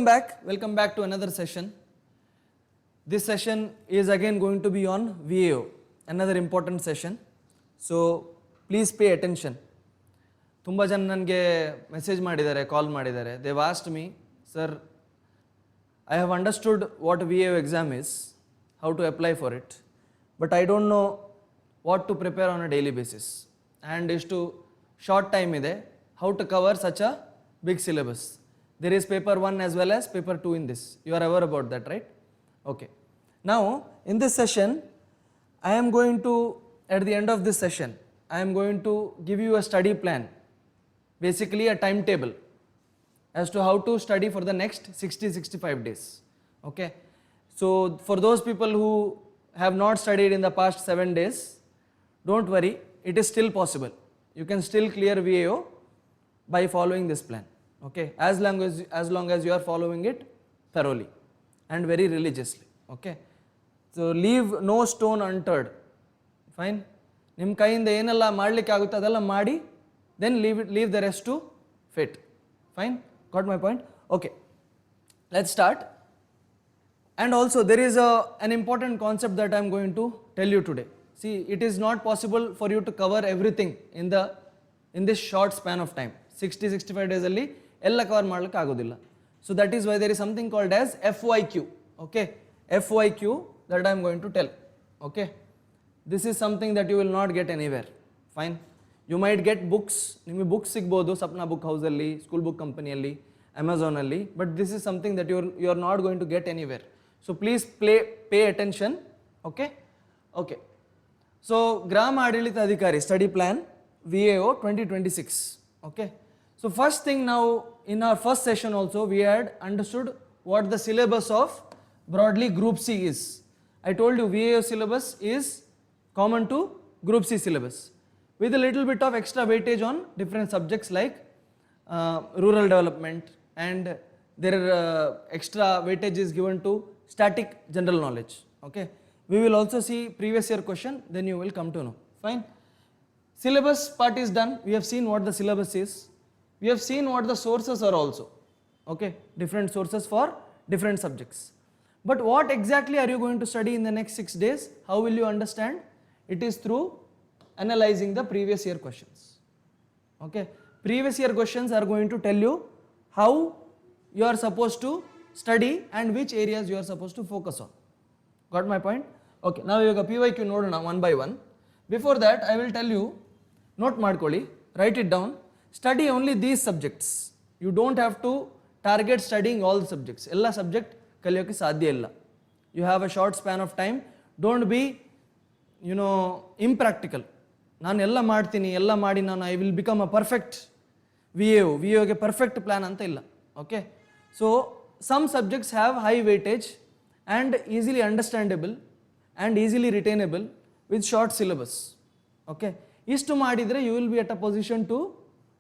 Welcome back to another session. This session is again going to be on VAO, another important session. So please pay attention. ತುಂಬ ಜನ ನನಗೆ message ಮಾಡಿದ್ದಾರೆ, ಕಾಲ್ ಮಾಡಿದ್ದಾರೆ. They have asked me, sir, I have understood what VAO exam is, how to apply for it, but I don't know what to prepare on a daily basis. And ಇಷ್ಟು short time ಇದೆ, how to cover such a big syllabus. There is paper 1 as well as paper 2 in this. You are aware about that, right? Okay. Now, in this session, I am going to, at the end of this session, I am going to give you a study plan, basically a timetable as to how to study for the next 60-65 days. Okay. So, for those people who have not studied in the past 7 days, don't worry, it is still possible. You can still clear VAO by following this plan. Okay, as long as you are following it thoroughly and very religiously. Okay, so leave no stone unturned. Fine, ನಿಮ್ಮ ಕೈಯಿಂದ ಏನೆಲ್ಲ ಮಾಡಲಿಕ್ಕೆ ಆಗುತ್ತೆ ಅದೆಲ್ಲ ಮಾಡಿ, then leave the rest to fate. Fine, got my point? Okay, let's start. And also there is an important concept that I am going to tell you today. See, it is not possible for you to cover everything in this short span of time. 60-65 days ಅಲ್ಲಿ ಎಲ್ಲ cover ಮಾಡಲಿಕ್ಕೆ ಆಗೋದಿಲ್ಲ. So that is why there is something called as FYQ. Okay, FYQ that I am going to tell. Okay, this is something that you will not get anywhere. Fine, you might get books, ನಿಮಗೆ books ಸಿಗ್ಬೋದು Sapna book ಹೌಸಲ್ಲಿ, school book ಕಂಪನಿಯಲ್ಲಿ, ಅಮೆಝಾನಲ್ಲಿ, but this is something that you are not going to get anywhere. So please pay attention. Okay. So ಗ್ರಾಮ ಆಡಳಿತ ಅಧಿಕಾರಿ study plan VAO 2026. Okay. So first thing, now in our first session also we had understood what the syllabus of broadly Group C is. I told you VAO syllabus is common to Group C syllabus with a little bit of extra weightage on different subjects like rural development, and there are extra weightage is given to static general knowledge. Okay, we will also see previous year question, then you will come to know. Fine, syllabus part is done. We have seen what the syllabus is. We have seen what the sources are also. Okay, different sources for different subjects. But what exactly are you going to study in the next 6 days? How will you understand? It is through analyzing the previous year questions. Okay, previous year questions are going to tell you how you are supposed to study and which areas you are supposed to focus on. Got my point? Okay, now you have PYQ nodona one by one. Before that, I will tell you, note ಮಾಡ್ಕೊಳ್ಳಿ, write it down. Study only these subjects. You don't have to target studying all the subjects. ಎಲ್ಲ subject ಕಲಿಯೋಕ್ಕೆ ಸಾಧ್ಯ ಇಲ್ಲ. You have a short span of time. Don't be impractical. ನಾನು ಎಲ್ಲ ಮಾಡ್ತೀನಿ, ಎಲ್ಲ ಮಾಡಿ ನಾನು I will become a perfect VAOಗೆ perfect plan ಅಂತ ಇಲ್ಲ. Okay, so some subjects have high weightage and easily understandable and easily retainable with short syllabus. Okay, ಇಷ್ಟು ಮಾಡಿದರೆ you will be at a position to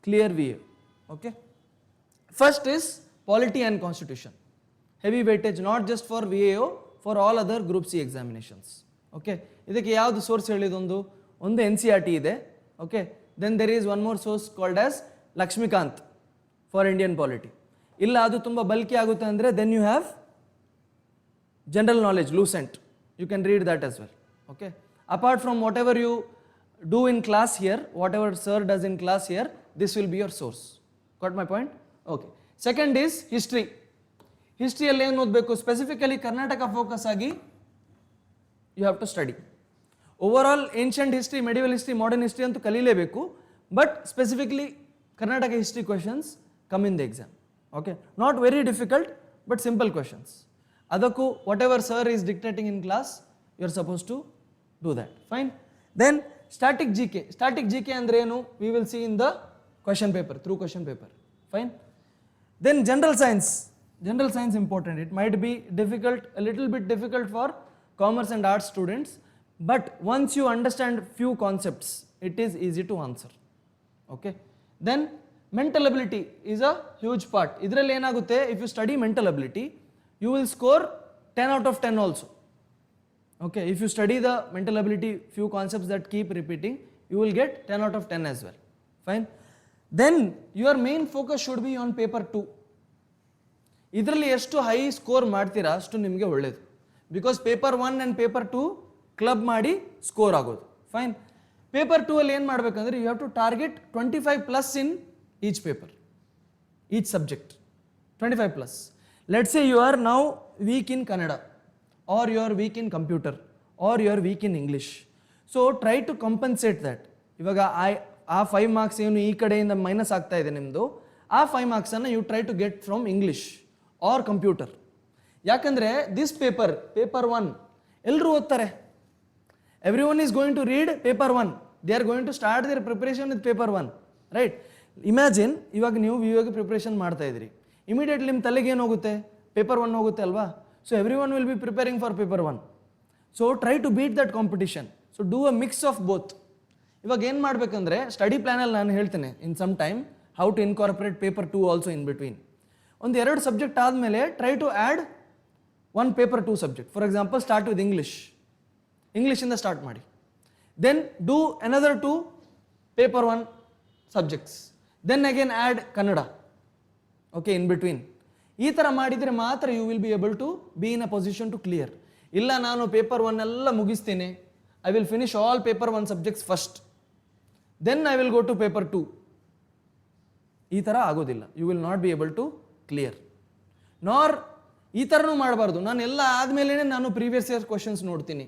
clear VAO. Okay, first is polity and constitution, heavy weightage, not just for VAO, for all other Group C examinations. Okay, ಇದಕ್ಕೆ ಯಾವುದು source ಹೇಳಿದೊಂದು NCERT ಇದೆ. Okay, then there is one more source called as Lakshmikant for Indian polity. ಇಲ್ಲ ಅದು ತುಂಬ bulky ಆಗುತ್ತೆ ಅಂದರೆ then you have general knowledge Lucent, you can read that as well. Okay, apart from whatever you do in class here, whatever sir does in class here, this will be your source. Got my point? Okay, second is history. History ಅಲ್ಲಿ ಏನು ಓದಬೇಕು, specifically Karnataka focus ಆಗಿ you have to study. Overall ancient history, medieval history, modern history ಅಂತೂ ಕಲೀಲೇಬೇಕು, but specifically Karnataka history questions come in the exam. Okay, not very difficult but simple questions. ಅದಕ್ಕೂ whatever sir is dictating in class, you are supposed to do that. Fine, then static GK ಅಂದ್ರೆ ಏನು, we will see in the question paper, through question paper. Fine, then general science important. It might be difficult, a little bit difficult for commerce and arts students, but once you understand few concepts, it is easy to answer. Okay, then mental ability is a huge part. ಇದರಲ್ಲಿ ಏನಾಗುತ್ತೆ, if you study mental ability, you will score 10 out of 10 also. Okay, if you study the mental ability few concepts that keep repeating, you will get 10 out of 10 as well. Fine, then your main focus should be on paper 2. ಇದರಲ್ಲಿ ಎಷ್ಟು high score ಮಾಡ್ತೀರಾ ಅಷ್ಟು ನಿಮಗೆ ಒಳ್ಳೇದು. Because paper 1 and paper 2 club ಮಾಡಿ score ಆಗೋದು. Fine. Paper 2 ಅಲ್ಲಿ ಏನು ಮಾಡಬೇಕಂದ್ರೆ you have to target 25+ in each paper, each subject 25+. Let's say you are now weak in Kannada, or you are weak in computer, or you are weak in English. So try to compensate that. ಇವಾಗ ಆ 5 marks ಏನು ಈ ಕಡೆಯಿಂದ minus ಆಗ್ತಾ ಇದೆ ನಿಮ್ಮದು, ಆ 5 ಮಾರ್ಕ್ಸನ್ನು you try to get from English or computer. ಯಾಕಂದರೆ ದಿಸ್ ಪೇಪರ್ 1 ಎಲ್ಲರೂ ಓದ್ತಾರೆ. Everyone is going to read paper 1. They are going to start their preparation with paper 1, right? Imagine ಇವಾಗ ನೀವು ವಿಯೋಗ ಪ್ರಿಪರೇಷನ್ ಮಾಡ್ತಾ ಇದ್ದೀರಿ, ಇಮಿಡಿಯೇಟ್ಲಿ ನಿಮ್ಮ ತಲೆಗೆ ಏನು ಹೋಗುತ್ತೆ? ಪೇಪರ್ 1 ಹೋಗುತ್ತೆ ಅಲ್ವಾ? So everyone will be preparing for paper 1. So try to beat that competition. So do a mix of both. ಇವಾಗ ಏನು ಮಾಡಬೇಕಂದ್ರೆ ಸ್ಟಡಿ ಪ್ಲ್ಯಾನಲ್ಲಿ ನಾನು ಹೇಳ್ತೇನೆ in some time how to incorporate paper 2 also in between. ಒಂದು 2 subject ಆದಮೇಲೆ try to add 1 paper 2 subject. For example start with ಇಂಗ್ಲೀಷಿಂದ start ಮಾಡಿ. Then do another 2 paper 1 subjects. Then again add Kannada, okay, in between. ಈ ಥರ ಮಾಡಿದರೆ ಮಾತ್ರ you will be able to be in a position to clear. ಇಲ್ಲ ನಾನು paper 1 ಎಲ್ಲ ಮುಗಿಸ್ತೀನಿ, I will finish all paper 1 subjects first, then I will go to paper 2. ಈ ಥರ ಆಗೋದಿಲ್ಲ. You will not be able to clear. Nor ಈ ಥರನೂ ಮಾಡಬಾರ್ದು. ನಾನು ಎಲ್ಲ ಆದಮೇಲೆ ನಾನು ಪ್ರೀವಿಯಸ್ ಇಯರ್ ಕ್ವಶನ್ಸ್ ನೋಡ್ತೀನಿ,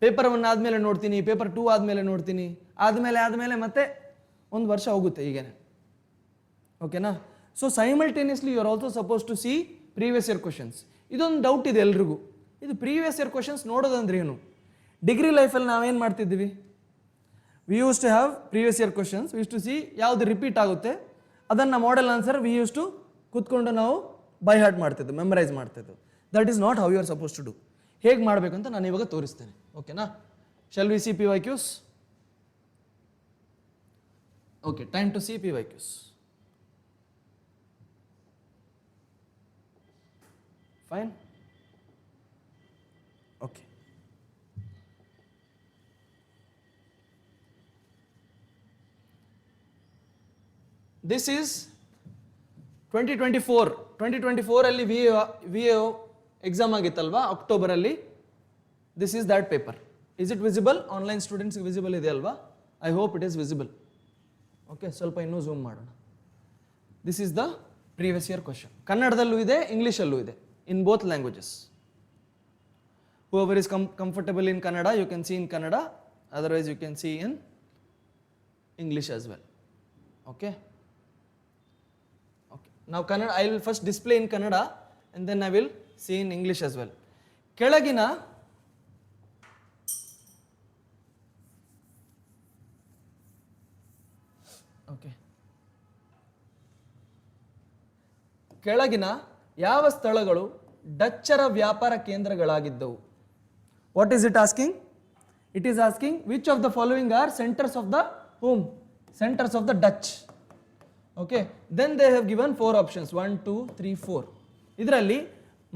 ಪೇಪರ್ 1 ಆದಮೇಲೆ ನೋಡ್ತೀನಿ, ಪೇಪರ್ 2 ಆದಮೇಲೆ ನೋಡ್ತೀನಿ, ಆದಮೇಲೆ ಮತ್ತೆ 1 ವರ್ಷ ಹೋಗುತ್ತೆ ಹೀಗೇನೆ. ಓಕೆನಾ? So simultaneously you are also suppose to see previous year questions. ಇದೊಂದು ಡೌಟ್ ಇದೆ ಎಲ್ರಿಗೂ, ಇದು ಪ್ರೀವಿಯಸ್ ಇಯರ್ ಕ್ವಶನ್ಸ್ ನೋಡೋದಂದ್ರೆ ಏನು? ಡಿಗ್ರಿ ಲೈಫಲ್ಲಿ ನಾವೇನು ಮಾಡ್ತಿದ್ವಿ? We use to have previous year questions, we use to see ಯಾವುದು ರಿಪೀಟ್ ಆಗುತ್ತೆ ಅದನ್ನು model answer we use to ಕೂತ್ಕೊಂಡು ನಾವು ಬೈ ಹಾರ್ಟ್ ಮಾಡ್ತಿದ್ವಿ, ಮೆಮರೈಸ್ ಮಾಡ್ತಿದ್ವಿ. That is not how you are suppose to do. ಹೇಗೆ ಮಾಡಬೇಕಂತ ನಾನು ಇವಾಗ ತೋರಿಸ್ತೇನೆ. ಓಕೆನಾ? Shall we see PYQs? Okay, time to see PYQs. Fine? Okay. This is 2024. 2024 ಅಲ್ಲಿ VAO ಎಕ್ಸಾಮ್ ಆಗಿತ್ತಲ್ವಾ ಅಕ್ಟೋಬರಲ್ಲಿ. This is that paper. Is it visible? Online ಸ್ಟೂಡೆಂಟ್ಸ್ಗೆ ವಿಸಿಬಲ್ ಇದೆ ಅಲ್ವಾ? I hope it is visible. Okay, ಸ್ವಲ್ಪ ಇನ್ನೂ ಝೂಮ್ ಮಾಡೋಣ. This is the previous year question. ಕನ್ನಡದಲ್ಲೂ ಇದೆ, ಇಂಗ್ಲೀಷಲ್ಲೂ ಇದೆ, in both languages. Whoever is comfortable in Kannada, you can see in Kannada, otherwise you can see in English as well. Okay? Okay. Now Kannada, I will first display in Kannada and then I will see in English as well. ಕೆಳಗಿನ okay, ಕೆಳಗಿನ ಯಾವ ಸ್ಥಳಗಳು ಡಚ್ಚರ ವ್ಯಾಪಾರ ಕೇಂದ್ರಗಳಾಗಿದ್ದವು? What is it asking? It is asking which of the following are centres of the home, centres of the Dutch. Okay, then they have given 4 options, 1 2 3 4. ಇದರಲ್ಲಿ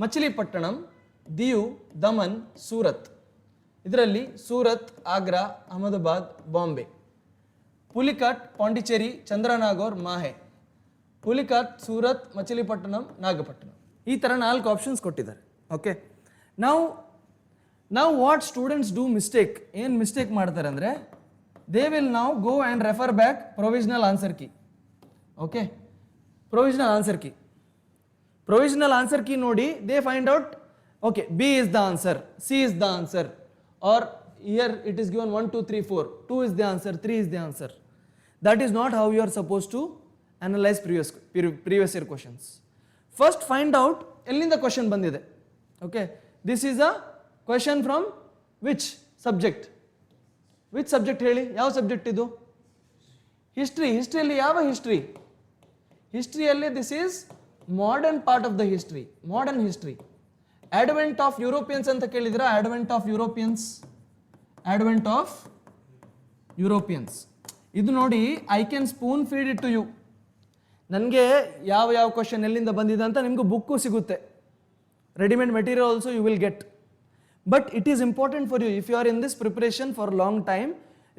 ಮಚಿಲಿಪಟ್ಟಣಂ, ದಿಯು, ದಮನ್, ಸೂರತ್. ಇದರಲ್ಲಿ ಸೂರತ್, ಆಗ್ರಾ, ಅಹಮದಾಬಾದ್, ಬಾಂಬೆ. ಪುಲಿಕಾಟ್, ಪಾಂಡಿಚೇರಿ, ಚಂದ್ರನಾಗೌರ್, ಮಾಹೆ. ಪುಲಿಕಾಟ್, ಸೂರತ್, ಮಚಿಲಿಪಟ್ಟಣಂ, ನಾಗಪಟ್ಟಣಂ. ಈ ಥರ 4 ಆಪ್ಷನ್ಸ್ ಕೊಟ್ಟಿದ್ದಾರೆ. ಓಕೆ, ನಾವು ವಾಟ್ ಸ್ಟೂಡೆಂಟ್ಸ್ ಡೂ ಮಿಸ್ಟೇಕ್, ಏನು mistake ಮಾಡ್ತಾರೆ ಅಂದರೆ they will ನಾವು go and refer back provisional answer key. Okay, provisional answer key ನೋಡಿ they find out, okay, B is the answer, C is the answer, or here it is given 1 2 3 4, 2 is the answer, 3 is the answer. That is not how you are supposed to analyze previous year questions. First find out ಎಲ್ಲಿಂದ question ಬಂದಿದೆ. Okay, this is a question from which subject? ಹೇಳಿ, ಯಾವ subject ಇದು? ಹಿಸ್ಟ್ರಿಯಲ್ಲಿ ಯಾವ ಹಿಸ್ಟ್ರಿಯಲ್ಲಿ this is modern part of the history, modern history. Advent of Europeans ಅಂತ ಕೇಳಿದ್ರ? ಅಡ್ವೆಂಟ್ ಆಫ್ ಯುರೋಪಿಯನ್ಸ್ ಇದು ನೋಡಿ, I can spoon feed it to you. ನನಗೆ ಯಾವ ಕ್ವಶನ್ ಎಲ್ಲಿಂದ ಬಂದಿದೆ ಅಂತ ನಿಮಗೂ ಬುಕ್ಕು ಸಿಗುತ್ತೆ, readymade material also you will get. But it is important for you if you R in this preparation for long time,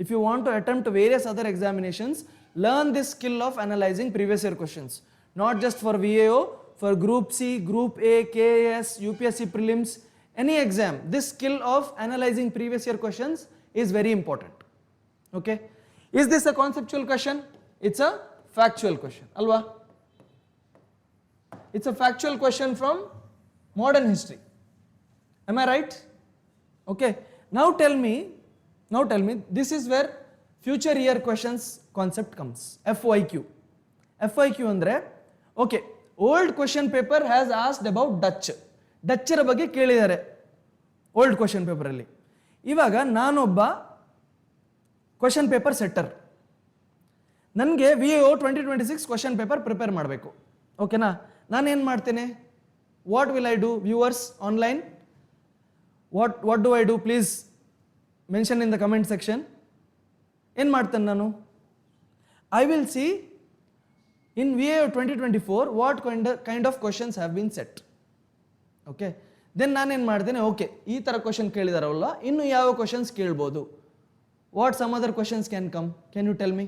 if you want to attempt various other examinations, learn this skill of analyzing previous year questions, not just for VAO, for Group C, Group A, KAS, UPSC prelims, any exam, this skill of analyzing previous year questions is very important. Okay, is this a conceptual question? It's a factual question, alwa? It's a factual question from modern history. Am I right? Okay, now tell me, this is where future year questions concept comes. FYQ. FYQ andre, okay, old question paper has asked about Dutch. ಡಚ್ಚರ ಬಗ್ಗೆ ಕೇಳಿದ್ದಾರೆ old question ಪೇಪರಲ್ಲಿ. ಇವಾಗ ನಾನೊಬ್ಬ question paper setter, ನನಗೆ VAO 2026 question paper prepare ಮಾಡಬೇಕು. ಓಕೆನಾ? ನಾನೇನು ಮಾಡ್ತೇನೆ? What will I do? Viewers online, what do I do? Please mention in the comment section. ಏನು ಮಾಡ್ತೇನೆ ನಾನು? I will see in VAO 2024 what kind of questions have been set. Okay, then ನಾನೇನು ಮಾಡ್ತೇನೆ, okay ಈ ಥರ question ಕೇಳಿದಾರಲ್ಲ, ಇನ್ನು ಯಾವ questions ಕೇಳ್ಬೋದು? What some other questions can come? Can you tell me?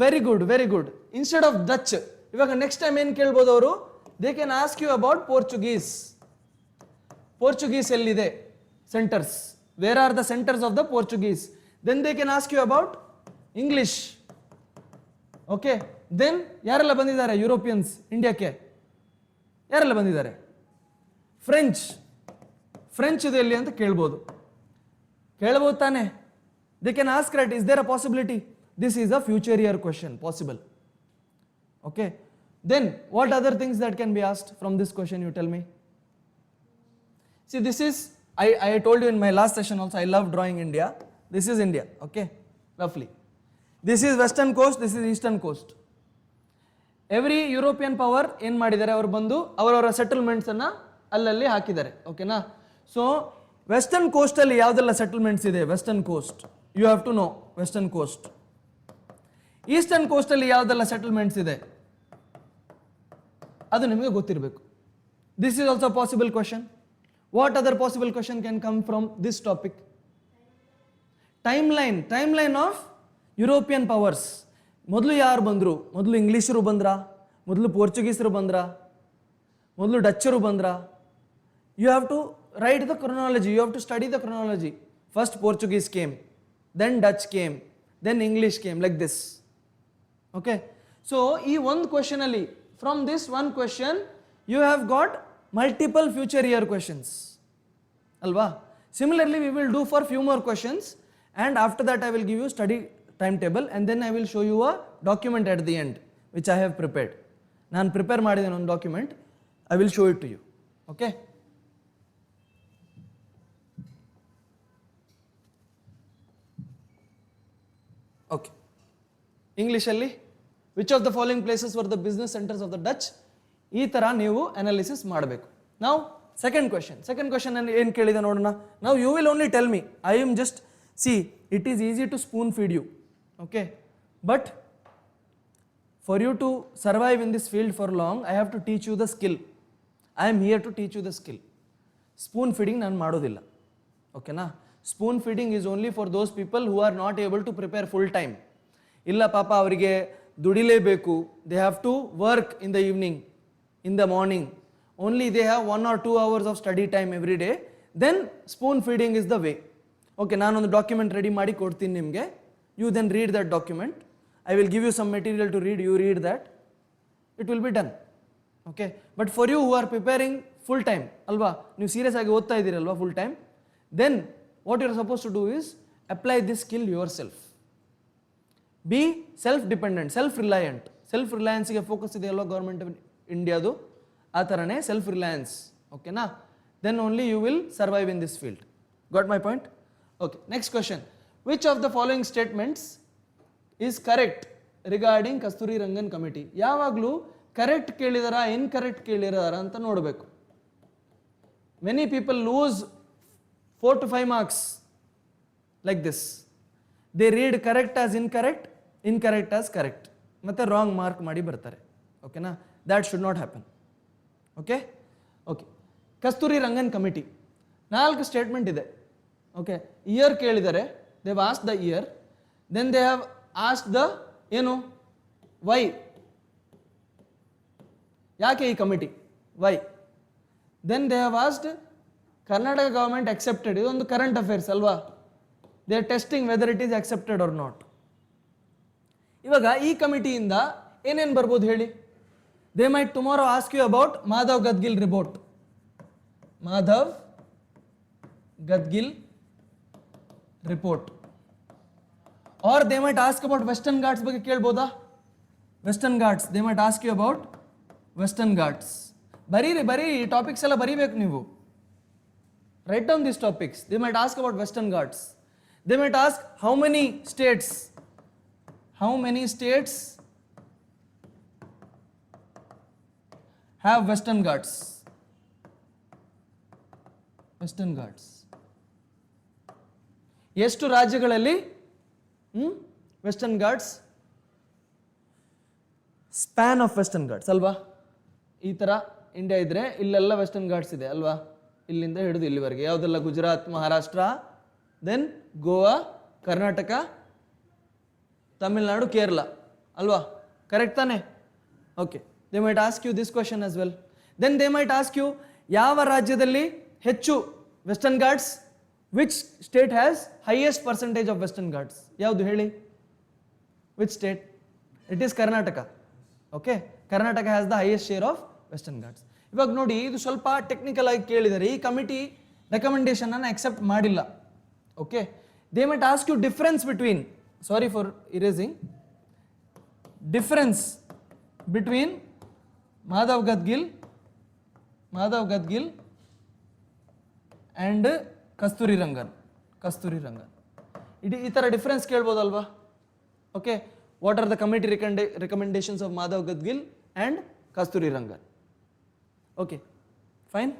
Very good, very good. Instead of Dutch, ಇವಾಗ next time ಏನು ಕೇಳ್ಬೋದು ಅವರು? They can ask you about Portuguese. Portuguese ಎಲ್ಲಿದೆ? Centres. Where are the centres of the Portuguese? Then they can ask you about English. Okay, then ಯಾರೆಲ್ಲ ಬಂದಿದ್ದಾರೆ Europeans ಇಂಡಿಯಾಕ್ಕೆ? ಯಾರೆಲ್ಲ ಬಂದಿದ್ದಾರೆ? French. French ಇದು ಎಲ್ಲಿ ಅಂತ ಕೇಳ್ಬೋದು ತಾನೆ? They can ask, right? Is there a possibility? This is a future year question, possible. Okay, then what other things that can be asked from this question? You tell me. See, this is, I told you in my last session also, I love drawing India. This is India, okay, roughly. This is western coast, this is eastern coast. Every European power ಏನು ಮಾಡಿದ್ದಾರೆ, ಅವರು ಬಂದು ಅವರವರ ಸೆಟಲ್ಮೆಂಟ್ಸನ್ನು ಅಲ್ಲಲ್ಲಿ ಹಾಕಿದ್ದಾರೆ. ಓಕೆನಾ? So western ಕೋಸ್ಟಲ್ಲಿ ಯಾವುದೆಲ್ಲ settlements ಇದೆ? Western coast, you have to know western coast. Eastern ಕೋಸ್ಟಲ್ಲಿ ಯಾವುದೆಲ್ಲ ಸೆಟಲ್ಮೆಂಟ್ಸ್ ಇದೆ ಅದು ನಿಮಗೆ ಗೊತ್ತಿರಬೇಕು. This is also possible question. What other possible question can come from this topic? Timeline of European powers. ಮೊದಲು ಯಾರು ಬಂದರು? ಮೊದಲು ಇಂಗ್ಲೀಷರು ಬಂದ್ರಾ? ಮೊದಲು ಪೋರ್ಚುಗೀಸರು ಬಂದ್ರಾ? ಮೊದಲು ಡಚ್ಚರು ಬಂದ್ರಾ? You have to write the chronology, you have to study the chronology. First Portuguese came, then Dutch came, then English came, like this. Okay, so ಈ ಒಂದು ಕ್ವೆಶನಲ್ಲಿ, from this one question you have got multiple future year questions ಅಲ್ವಾ? Similarly, we will do for few more questions, and after that I will give you study timetable, and then I will show you a document at the end which I have prepared. ನಾನು prepare ಮಾಡಿದ್ದೇನೆ ಒಂದು document, I will show it to you. Okay, okay. ಇಂಗ್ಲೀಷಲ್ಲಿ which of the following places were the business centres of the Dutch? ಈ ಥರ ನೀವು analysis ಮಾಡಬೇಕು. ನಾವು second question ಏನು ಕೇಳಿದೆ ನೋಡೋಣ. ನಾವು you will only tell me, I am just see, it is easy to spoon feed you, okay, but for you to survive in this field for long, I have to teach you the skill. I am here to teach you the skill. Spoon feeding ನಾನು ಮಾಡೋದಿಲ್ಲ, ಓಕೆನಾ? Spoon feeding is only for those people who are not able to prepare full time. ಇಲ್ಲ ಪಾಪ ಅವರಿಗೆ ದುಡಿಲೇಬೇಕು, they have to work in the evening, in the morning, only they have 1 or 2 hours of study time every day, then spoon feeding is the way. Okay, ನಾನೊಂದು document ready ಮಾಡಿ ಕೊಡ್ತೀನಿ ನಿಮಗೆ, you then read that document. I will give you some material to read, you read that, it will be done. Okay, but for you who are preparing full time, alva, ನೀವು serious ಆಗಿ ಓದ್ತಾ ಇದ್ದೀರಲ್ವಾ full time, then what you are supposed to do is apply this skill yourself. Be self dependent, self reliant. Self reliance ಗೆ focus ಇದೆ ಅಲ್ವಾ government ಇಂಡಿಯಾದು, ಆ ಥರನೇ self Reliance. ಓಕೆನಾ? then only you will survive in this field. Got my point? Okay, next question. Which of the following statements is correct regarding Kasturi Rangan committee? ಯಾವಾಗಲೂ correct ಕೇಳಿದಾರ incorrect ಕೇಳಿದಾರ ಅಂತ ನೋಡಬೇಕು. Many people lose 4 to 5 marks like this. They read correct as incorrect, incorrect as correct, ಮತ್ತೆ wrong mark ಮಾಡಿ ಬರ್ತಾರೆ. ಓಕೆನಾ? That should not happen. Okay, okay. Kasturi Rangan committee 4 statement ಇದೆ. ಓಕೆ, ಇಯರ್ ಕೇಳಿದ್ದಾರೆ, they have asked the year, then they have asked the, why, ಯಾಕೆ ಈ committee, why? Then they have asked Karnataka government accepted, ಇದೊಂದು current affairs ಅಲ್ವಾ, they are testing whether it is accepted or not. ಇವಾಗ ಈ ಕಮಿಟಿಯಿಂದ ಏನೇನು ಬರ್ಬೋದು ಹೇಳಿ? They might tomorrow ask you about Madhav Gadgil report, Madhav Gadgil report, or they might ask about western Ghats ಬಗ್ಗೆ ಕೇಳ್ಬೋದಾ? Western Ghats, they might ask you about western Ghats. ಬರೀರಿ ಬರೀರಿ, ಈ ಟಾಪಿಕ್ಸ್ ಎಲ್ಲ ಬರೀಬೇಕು ನೀವು. Write down these topics. They might ask about Western Ghats. They might ask how many states have Western Ghats? Western Ghats. ಎಷ್ಟು ರಾಜ್ಯಗಳಲ್ಲಿ western Ghats, span of Western Ghats ಅಲ್ವಾ? ಈ ಥರ ಇಂಡಿಯಾ ಇದ್ರೆ ಇಲ್ಲೆಲ್ಲ ವೆಸ್ಟರ್ನ್ ಘಾಟ್ಸ್ ಇದೆ ಅಲ್ವಾ? ಇಲ್ಲಿಂದ ಹಿಡಿದು ಇಲ್ಲಿವರೆಗೆ ಯಾವುದೆಲ್ಲ? ಗುಜರಾತ್, ಮಹಾರಾಷ್ಟ್ರ, ದೆನ್ ಗೋವಾ, ಕರ್ನಾಟಕ, ತಮಿಳ್ನಾಡು, ಕೇರಳ ಅಲ್ವಾ? ಕರೆಕ್ಟ್ ತಾನೆ? Okay, they might ask you this question as well. Then they might ask you ಯಾವ ರಾಜ್ಯದಲ್ಲಿ ಹೆಚ್ಚು Western Ghats, which state has highest percentage of Western Ghats? ಯಾವುದು ಹೇಳಿ? Which state? It is Karnataka. Okay, Karnataka has the highest share of Western Ghats. ಇವಾಗ ನೋಡಿ, ಇದು ಸ್ವಲ್ಪ technical ಆಗಿ ಕೇಳಿದರೆ ಈ ಕಮಿಟಿ ರೆಕಮೆಂಡೇಶನ್ ಅನ್ನು ಅಕ್ಸೆಪ್ಟ್ ಮಾಡಿಲ್ಲ. Okay, they might ask you difference between, sorry for erasing, difference between Madhav Gadgil and Kasturirangan. ಈ ಥರ ಡಿಫರೆನ್ಸ್ ಕೇಳ್ಬೋದಲ್ವಾ? Okay, what are the committee recommendations of Madhav Gadgil and Kasturirangan? Okay, fine.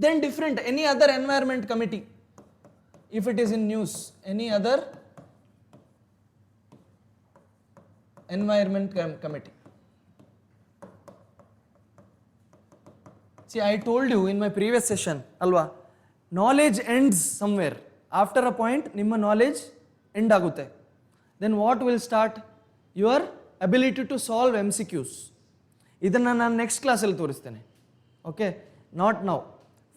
Then different, any other environment committee, if it is in news, any other environment committee. See, I told you in my previous session, alwa, knowledge ends somewhere. After a point, nimma knowledge end agutte. Then what will start? Your ability to solve MCQs. ಇದನ್ನು ನಾನು next ಕ್ಲಾಸಲ್ಲಿ ತೋರಿಸ್ತೇನೆ. Okay, not now.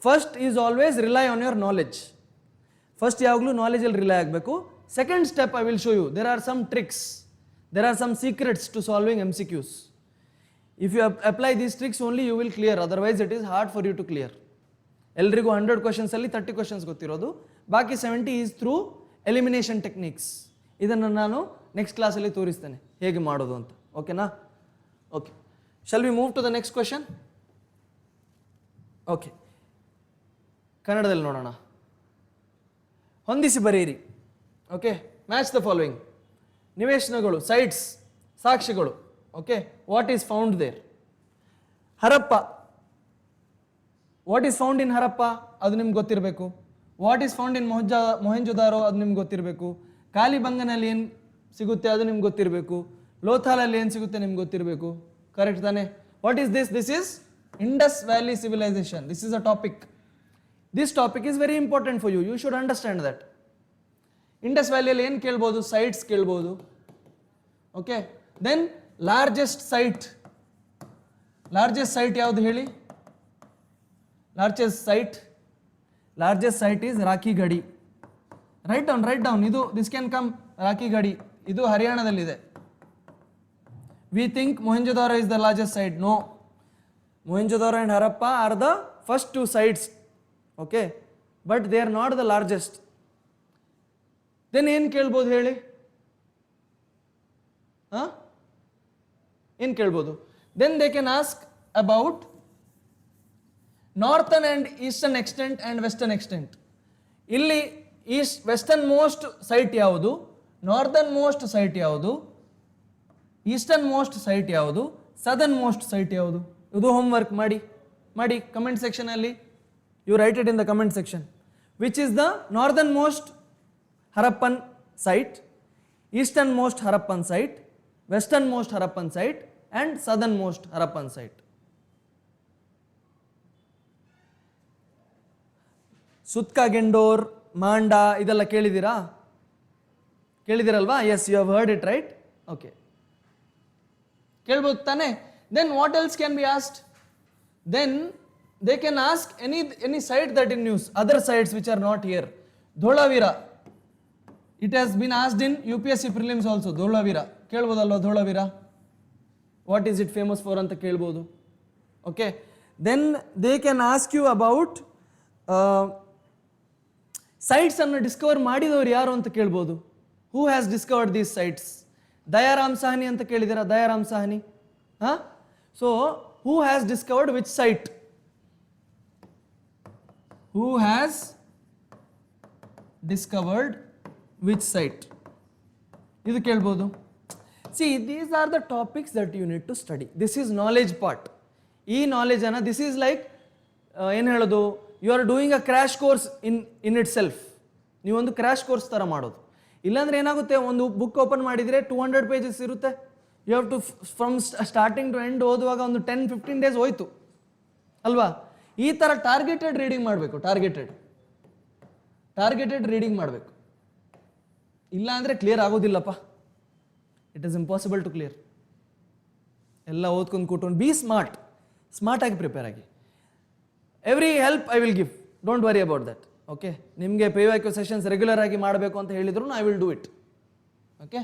First is always rely on your knowledge. First ಯಾವಾಗಲೂ ನಾಲೆಜಲ್ಲಿ rely ಆಗಬೇಕು. Second step I will show you. There are some tricks, there are some secrets to solving MCQs. If you apply these tricks only you will clear, otherwise it is hard for you to clear. ಎಲ್ರಿಗೂ 100 ಕ್ವಶನ್ಸಲ್ಲಿ 30 questions ಗೊತ್ತಿರೋದು, ಬಾಕಿ 70 is through elimination techniques. ಇದನ್ನು ನಾನು next ಕ್ಲಾಸಲ್ಲಿ ತೋರಿಸ್ತೇನೆ ಹೇಗೆ ಮಾಡೋದು ಅಂತ. ಓಕೆನಾ? Okay, shall we move to the next question? Okay, ಕನ್ನಡದಲ್ಲಿ ನೋಡೋಣ. ಹೊಂದಿಸಿ ಬರೆಯಿರಿ. Okay, match the following. ನಿವೇಶನಗಳು, ಸೈಟ್ಸ್, ಸಾಕ್ಷ್ಯಗಳು. Okay, what is found there? Harappa, what is found in Harappa? ಅದು ನಿಮ್ಗೆ ಗೊತ್ತಿರಬೇಕು. What is found in Mohenjodaro? ಅದು ನಿಮ್ಗೆ ಗೊತ್ತಿರಬೇಕು. ಕಾಲಿಬಂಗನಲ್ಲಿ ಏನು ಸಿಗುತ್ತೆ ಅದು ನಿಮ್ಗೆ ಗೊತ್ತಿರಬೇಕು. ಲೋಥಾಲಲ್ಲಿ ಏನು ಸಿಗುತ್ತೆ ನಿಮ್ಗೆ ಗೊತ್ತಿರಬೇಕು. ಕರೆಕ್ಟ್ ತಾನೆ? What is this? This is Indus valley civilisation. This is a topic. This topic is very important for you. You should understand that. Indus ವ್ಯಾಲಿಯಲ್ಲಿ ಏನು ಕೇಳ್ಬೋದು? ಸೈಟ್ಸ್ ಕೇಳ್ಬೋದು. ಓಕೆ, ದೆನ್ ಲಾರ್ಜೆಸ್ಟ್ ಸೈಟ್ ಯಾವುದು ಹೇಳಿ? ಲಾರ್ಜೆಸ್ಟ್ ಸೈಟ್ ಈಸ್ ರಾಖಿ ಗಡಿ. Write down. ಇದು this can come. Rakhi ಗಡಿ ಇದು ಹರಿಯಾಣದಲ್ಲಿದೆ. We think Mohenjo-daro is the largest site. No, Mohenjo-daro and Harappa are the first two sites. Okay, but they are not the largest. Then ಏನು ಕೇಳ್ಬೋದು ಹೇಳಿ? ಏನು ಕೇಳ್ಬೋದು? Then they can ask about northern and eastern extent and western extent. ಇಲ್ಲಿ western most site ಯಾವುದು, northern most site ಯಾವುದು, eastern most site ಯಾವುದು, southern most site ಯಾವುದು? ಇದು ಹೋಮ್ವರ್ಕ್ ಮಾಡಿ ಕಮೆಂಟ್ ಸೆಕ್ಷನಲ್ಲಿ. You write it in the comment section. Which is the northern most Harappan site, eastern most Harappan site, western most Harappan site and southern most Harappan site. Sutkagen Dor, Manda ಇದೆಲ್ಲ ಕೇಳಿದಿರಲ್ವಾ? Yes, you have heard it right? Okay, ಕೇಳ್ಬೋದು ತಾನೆ? Then what else can be asked? Then they can ask any site that in news, other sites which are not here. Dholavira, it has been asked in UPSC prelims also. Dholavira ಕೇಳ್ಬೋದಲ್ವಾ? Dholavira, what is it famous for ಅಂತ ಕೇಳ್ಬೋದು. Okay, then they can ask you about sites ಅನ್ನು Discover ಮಾಡಿದವರು ಯಾರು ಅಂತ ಕೇಳ್ಬೋದು. Who has discovered these sites? Dayaram ಸಾಹನಿ ಅಂತ ಕೇಳಿದಿರಾ? Dayaram ಸಾಹನಿ. So who has discovered which site? Who has discovered which site? ಇದು ಕೇಳ್ಬೋದು. See, these are the topics that you need to study. This is knowledge part. ಈ knowledge ಅನ್ನ, this is like ಏನು ಹೇಳೋದು, you are doing a crash course in itself. ನೀವೊಂದು crash course ಥರ ಮಾಡೋದು. ಇಲ್ಲಾಂದ್ರೆ ಏನಾಗುತ್ತೆ, ಒಂದು ಬುಕ್ ಓಪನ್ ಮಾಡಿದರೆ 200 pages ಇರುತ್ತೆ. You have to from starting to end ಓದುವಾಗ ಒಂದು 10-15 days ಹೋಯ್ತು ಅಲ್ವಾ? ಈ ಥರ ಟಾರ್ಗೆಟೆಡ್ ರೀಡಿಂಗ್ ಮಾಡಬೇಕು. ಟಾರ್ಗೆಟೆಡ್ ರೀಡಿಂಗ್ ಮಾಡಬೇಕು. ಇಲ್ಲ ಅಂದರೆ ಕ್ಲಿಯರ್ ಆಗೋದಿಲ್ಲಪ್ಪ. It is impossible to clear. ಎಲ್ಲ ಓದ್ಕೊಂಡು ಕೂತ್ಕೊಂಡು ಬಿ ಸ್ಮಾರ್ಟಾಗಿ ಪ್ರಿಪೇರ್ ಆಗಿ. Every help I will give, don't worry about that. Okay, ನಿಮಗೆ PYQ ಸೆಷನ್ಸ್ ರೆಗ್ಯುಲರ್ ಆಗಿ ಮಾಡಬೇಕು ಅಂತ ಹೇಳಿದ್ರು I will do it. Okay,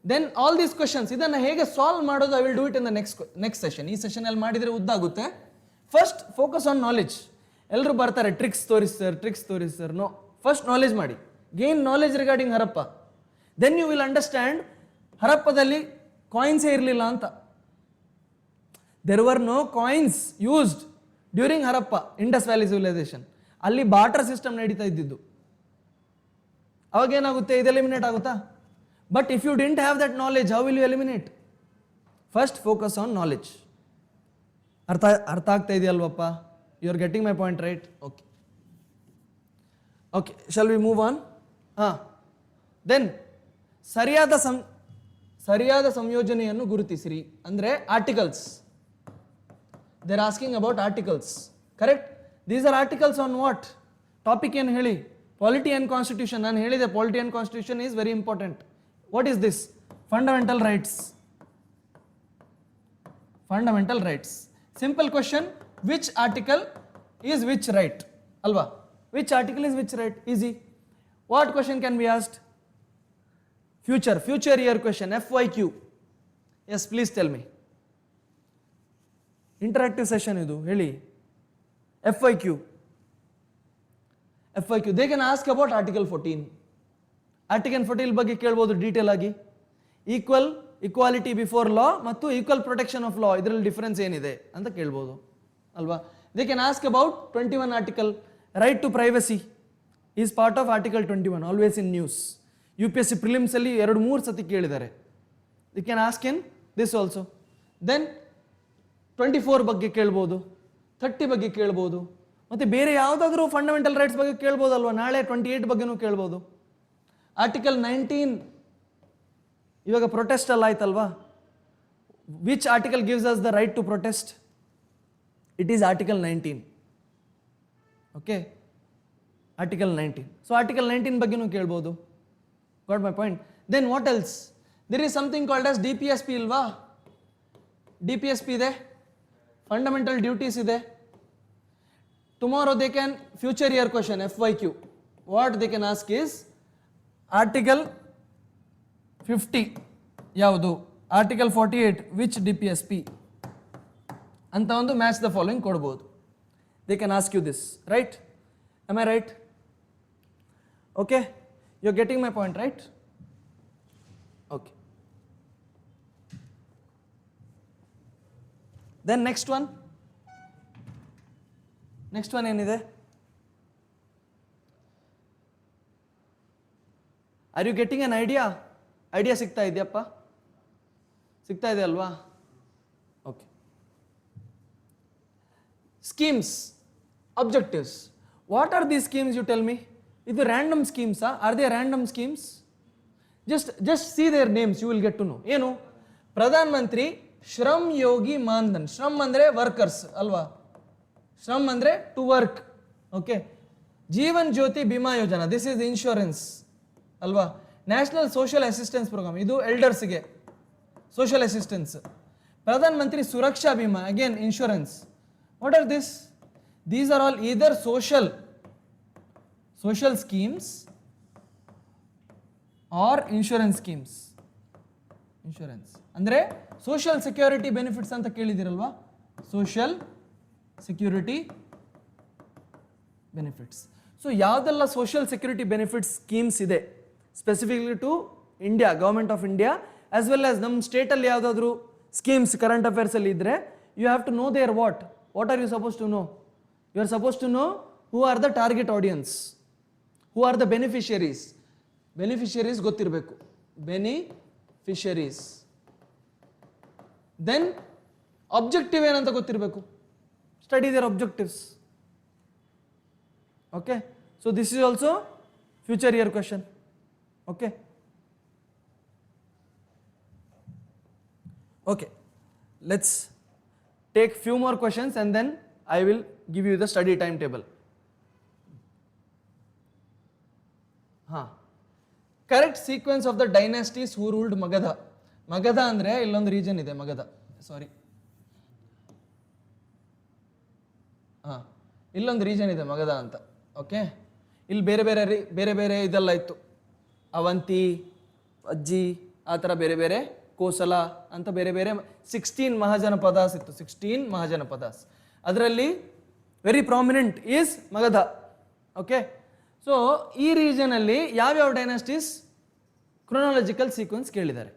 then all these questions, ಇದನ್ನು ಹೇಗೆ ಸಾಲ್ವ್ ಮಾಡೋದು I will do it in the next session. ಈ ಸೆಷನಲ್ಲಿ ಮಾಡಿದರೆ ಉದ್ದಾಗುತ್ತೆ. First focus on knowledge. ಎಲ್ಲರೂ ಬರ್ತಾರೆ ಟ್ರಿಕ್ಸ್ ತೋರಿಸಿ ಸರ್. ನೋ, ಫಸ್ಟ್ ನಾಲೆಜ್ ಮಾಡಿ. Gain knowledge regarding Harappa. Then you will understand ಹರಪ್ಪದಲ್ಲಿ ಕಾಯಿನ್ಸೇ ಇರಲಿಲ್ಲ ಅಂತ. There were no coins used during Harappa, Indus valley civilisation. ಅಲ್ಲಿ ಬಾರ್ಟರ್ ಸಿಸ್ಟಮ್ ನಡೀತಾ ಇದ್ದಿದ್ದು. ಅವಾಗೇನಾಗುತ್ತೆ, ಇದು ಎಲಿಮಿನೇಟ್ ಆಗುತ್ತಾ? But if you didn't have that knowledge, how will you eliminate? First focus on knowledge. ಅರ್ಥ ಆಗ್ತಾ ಇದೆಯಲ್ವಪ್ಪ? You are getting my point, right? Okay okay, shall we move on? Then ಸರಿಯಾದ ಸಂಯೋಜನೆಯನ್ನು ಗುರುತಿಸಿರಿ. ಅಂದರೆ articles. They are asking about articles, correct? These are articles on what topic? ಏನು ಹೇಳಿ? Polity and constitution. ನಾನು ಹೇಳಿದೆ polity and constitution is very important. What is this? Fundamental rights. Fundamental rights. Simple question, which article is which right ಅಲ್ವಾ? Which article is which right? Easy. What question can be asked? future year question, FYQ. Yes, please tell me. Interactive session idu, heli. FYQ. They can ask about article 14. Article 14 ಬಗ್ಗೆ ಕೇಳಬಹುದು detail ಆಗಿ. Equality before law ಮತ್ತು equal protection of law, ಇದರಲ್ಲಿ difference ಏನಿದೆ ಅಂತ ಕೇಳಬಹುದು ಅಲ್ವಾ? They can ask about 21 article, right to privacy is part of article 21, always in news. UPSC prelims ಅಲ್ಲಿ 2-3 ಸತಿ ಕೇಳಿದ್ದಾರೆ. They can ask in this also. Then 24 ಬಗ್ಗೆ ಕೇಳ್ಬೋದು, 30 ಬಗ್ಗೆ ಕೇಳ್ಬೋದು, ಮತ್ತು ಬೇರೆ ಯಾವುದಾದ್ರೂ ಫಂಡಮೆಂಟಲ್ ರೈಟ್ಸ್ ಬಗ್ಗೆ ಕೇಳ್ಬೋದಲ್ವ? ನಾಳೆ 28 ಬಗ್ಗೆನೂ ಕೇಳ್ಬೋದು. ಆರ್ಟಿಕಲ್ 19 ಇವಾಗ ಪ್ರೊಟೆಸ್ಟ್ ಅಲ್ಲ ಆಯ್ತಲ್ವಾ? Which article gives us the right to protest? It is article 19. Okay, article 19. So article 19 ಬಗ್ಗೆನೂ ಕೇಳ್ಬೋದು. Got my point? Then what else? There is something called as DPSP ilva? DPSP ಇದೆ, fundamental duties ಇದೆ. Tomorrow they can, future year question, FYQ. What they can ask is article 50 ಯಾವುದು? article 48 which DPSP ಅಂತ ಒಂದು match the following ಕೊಡ್ಬೋದು. They can ask you this, right? Am I right? Okay, you're getting my point, right? Okay. Then next one ಏನಿದೆ? Are you getting an idea? ಸಿಗ್ತಾ ಇದೆಯಪ್ಪ? ಸಿಗ್ತಾ ಇದೆ ಅಲ್ವಾ? Okay. Schemes, objectives. What are these schemes, you tell me? ಇದು random schemes, are they random schemes? Just see their names, you will get to know. ಏನು? ಪ್ರಧಾನ್ ಮಂತ್ರಿ ಶ್ರಮ್ ಯೋಗಿ ಮಾನ್ಧನ್. ಶ್ರಮ್ ಅಂದ್ರೆ workers ಅಲ್ವಾ? ಶ್ರಮ್ ಅಂದ್ರೆ to work. Okay. Jeevan Jyoti Bima Yojana, this is insurance ಅಲ್ವಾ? National social assistance program, ಇದು ಎಲ್ಡರ್ಸ್ಗೆ social assistance. Pradhan Mantri Suraksha Bima, again insurance. What are this? These are all either social schemes or insurance schemes. Insurance ಅಂದ್ರೆ social security benefits ಅಂತ ಕೇಳಿದಿರಲ್ವಾ, social security benefits. So ಯಾವುದೆಲ್ಲ social security benefits schemes ಇದೆ specifically to India, government of India, as well as ನಮ್ಮ ಸ್ಟೇಟಲ್ಲಿ ಯಾವುದಾದ್ರೂ schemes current ಅಫೇರ್ಸಲ್ಲಿ ಇದ್ದರೆ you have to know there what are you suppose to know? You are suppose to know who are the target audience, who are the beneficiaries. Beneficiaries ಗೊತ್ತಿರಬೇಕು, beneficiaries. Then objective ಏನಂತ ಗೊತ್ತಿರಬೇಕು, study their objectives. Okay, so this is also future year question. Okay, okay, let's take few more questions and then I will give you the study timetable. Correct sequence of the dynasties who ruled Magadha. Magadha andre illondu region ide, Magadha, sorry, illondu region ide Magadha anta. Okay, ಇಲ್ಲಿ ಬೇರೆ ಬೇರೆ ಇದೆಲ್ಲ ಇತ್ತು, ಅವಂತಿ, ಅಜ್ಜಿ, ಆ ಥರ ಬೇರೆ ಬೇರೆ, ಕೋಸಲ ಅಂತ ಬೇರೆ ಬೇರೆ 16 ಮಹಾಜನಪದಾಸ್ ಇತ್ತು. 16 ಮಹಾಜನಪದಾಸ್, ಅದರಲ್ಲಿ very prominent is Magadha. Okay, so ಈ ರೀಜನಲ್ಲಿ ಯಾವ್ಯಾವ ಡೈನಾಸ್ಟೀಸ್ ಕ್ರೊನಾಲಜಿಕಲ್ ಸೀಕ್ವೆನ್ಸ್ ಕೇಳಿದ್ದಾರೆ.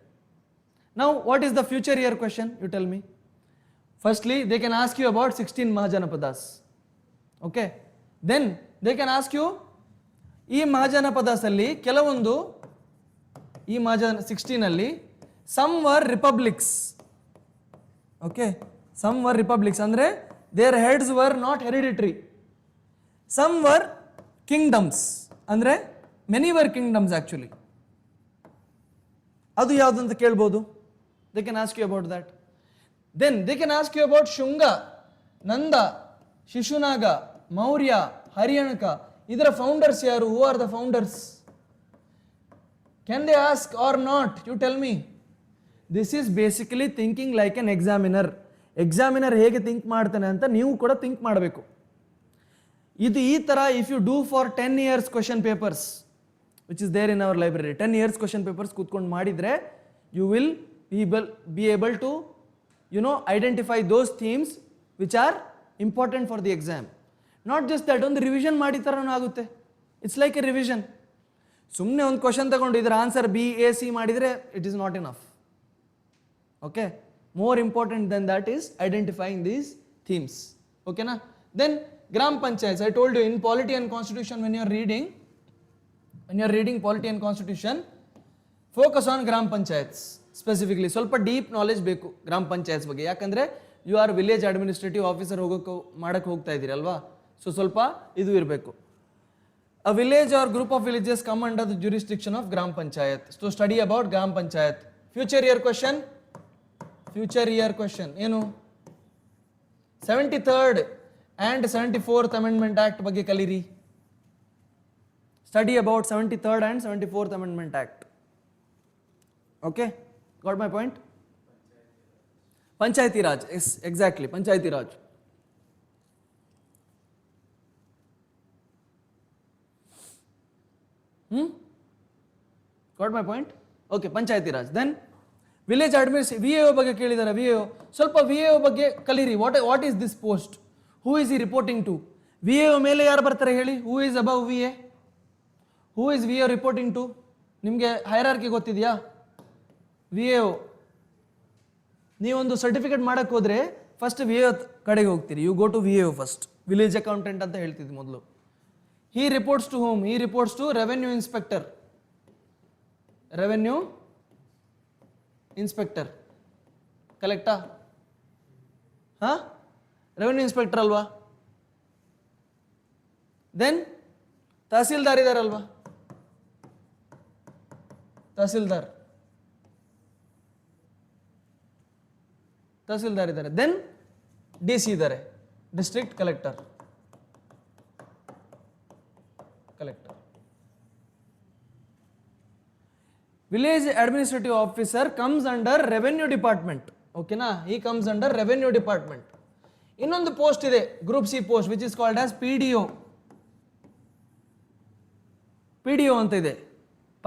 Now what is the future year question, you tell me. Firstly they can ask you about 16 mahajanapadas. Okay, then they can ask you ಈ ಮಹಾಜನಪದಾಸಲ್ಲಿ ಕೆಲವೊಂದು, ಈ 16 ಅಲ್ಲಿ some were republics. Okay, some were republics andre their heads were not hereditary. Some were kingdoms andre many were kingdoms actually. adu yavadu anta kelbodu, they can ask you about that. Then they can ask you about Shunga, Nanda, Shishunaga, Maurya, Haryanaka. idra founders yaru? Who are the founders? Can they ask or not? You tell me. This is basically thinking like an examiner. Examiner ಹೇಗೆ think ಮಾಡ್ತಾನೆ ಅಂತ ನೀವು ಕೂಡ think ಮಾಡಬೇಕು. ಇದು ಈ ಥರ if you do for 10 years question papers which is there in our library, 10 years question papers ಕೂತ್ಕೊಂಡು ಮಾಡಿದರೆ you will be able to identify those themes which are important for the exam. Not just that, ಒಂದು revision ಮಾಡಿ ಥರನೂ ಆಗುತ್ತೆ. It's like a revision. ಸುಮ್ಮನೆ ಒಂದು question ತಗೊಂಡು ಇದರ ಆನ್ಸರ್ B, A, C ಮಾಡಿದರೆ it is not enough. Okay, more important than that is identifying these themes. Okay na? Then gram panchayats, I told you in polity and constitution, when you are reading polity and constitution, focus on gram panchayats specifically. ಸ್ವಲ್ಪ deep knowledge ಬೇಕು ಗ್ರಾಮ ಪಂಚಾಯತ್ಸ್ ಬಗ್ಗೆ, ಯಾಕಂದ್ರೆ you are village administrative officer ಮಾಡಕ್ಕೆ ಹೋಗ್ತಾ ಇದ್ದೀರಿ ಅಲ್ವಾ, so ಸ್ವಲ್ಪ ಇದು ಇರಬೇಕು. A village or group of villages come under the jurisdiction of gram panchayat. So study about gram panchayat. Future year question, ಏನು 73rd and 74th amendment act ಬಗ್ಗೆ ಕಲಿರಿ. Study about 73rd and 74th amendment act. Okay, got my point? Panchayati Raj, yes, exactly, Panchayati Raj. Got my point? Okay, Panchayati Raj. Then village VAO ಬಗ್ಗೆ ಕೇಳಿದ್ದಾರೆ. VAO ಸ್ವಲ್ಪ VAO ಬಗ್ಗೆ ಕಲೀರಿ. What is this post, who is he reporting to? VAO ಮೇಲೆ ಯಾರು ಬರ್ತಾರೆ ಹೇಳಿ? Who is above VA? Who is VAO reporting to? ನಿಮಗೆ ಹೈರಾರ್ಕಿ ಗೊತ್ತಿದೆಯಾ? VAO ನೀವೊಂದು ಸರ್ಟಿಫಿಕೇಟ್ ಮಾಡಕ್ಕೆ ಹೋದರೆ ಫಸ್ಟ್ VAO ಕಡೆಗೆ ಹೋಗ್ತೀರಿ. You go to VAO first. Village accountant ಅಂತ ಹೇಳ್ತಿದ್ವಿ ಮೊದಲು. He reports to whom? He reports to revenue inspector. Revenue inspector, ಕಲೆಕ್ಟಾ? Revenue inspector ಅಲ್ವಾ? ದೆನ್ ತಹಸೀಲ್ದಾರ್ ಇದಾರಲ್ವಾ? ತಹಸೀಲ್ದಾರ್ ಇದ್ದಾರೆ. ದೆನ್ DC ಇದ್ದಾರೆ, district collector. Village administrative officer comes under revenue department. ಓಕೆನಾ, ಈ comes under revenue department. ಇನ್ನೊಂದು post ಇದೆ, group C post, which is called as PDO. PDO ಅಂತ ಇದೆ,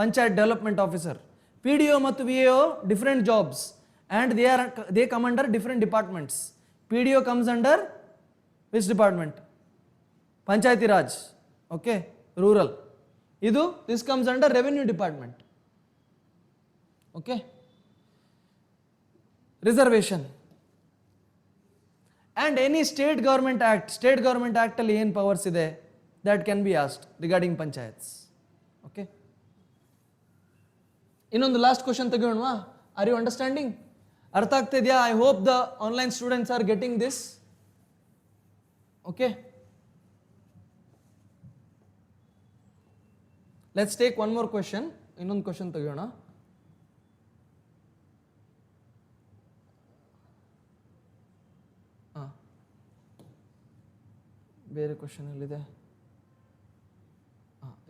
panchayat development officer. PDO ಮತ್ತು VAO different jobs and they come under different departments. PDO comes under which department? Panchayati Raj. Okay, rural. This comes under revenue department. Okay, reservation and any state government act alli ಏನು powers ಇದೆ, that can be asked regarding panchayats. Okay, ಇನ್ನೊಂದು last question ತೆಗೆಯೋಣವಾ? Are you understanding? ಅರ್ಥ ಆಗ್ತಿದೆಯಾ? I hope the online students are getting this. Okay, let's take one more question. ಇನ್ನೊಂದು question ತೆಗೆಯೋಣ. ಬೇರೆ question ಎಲ್ಲಿದೆ?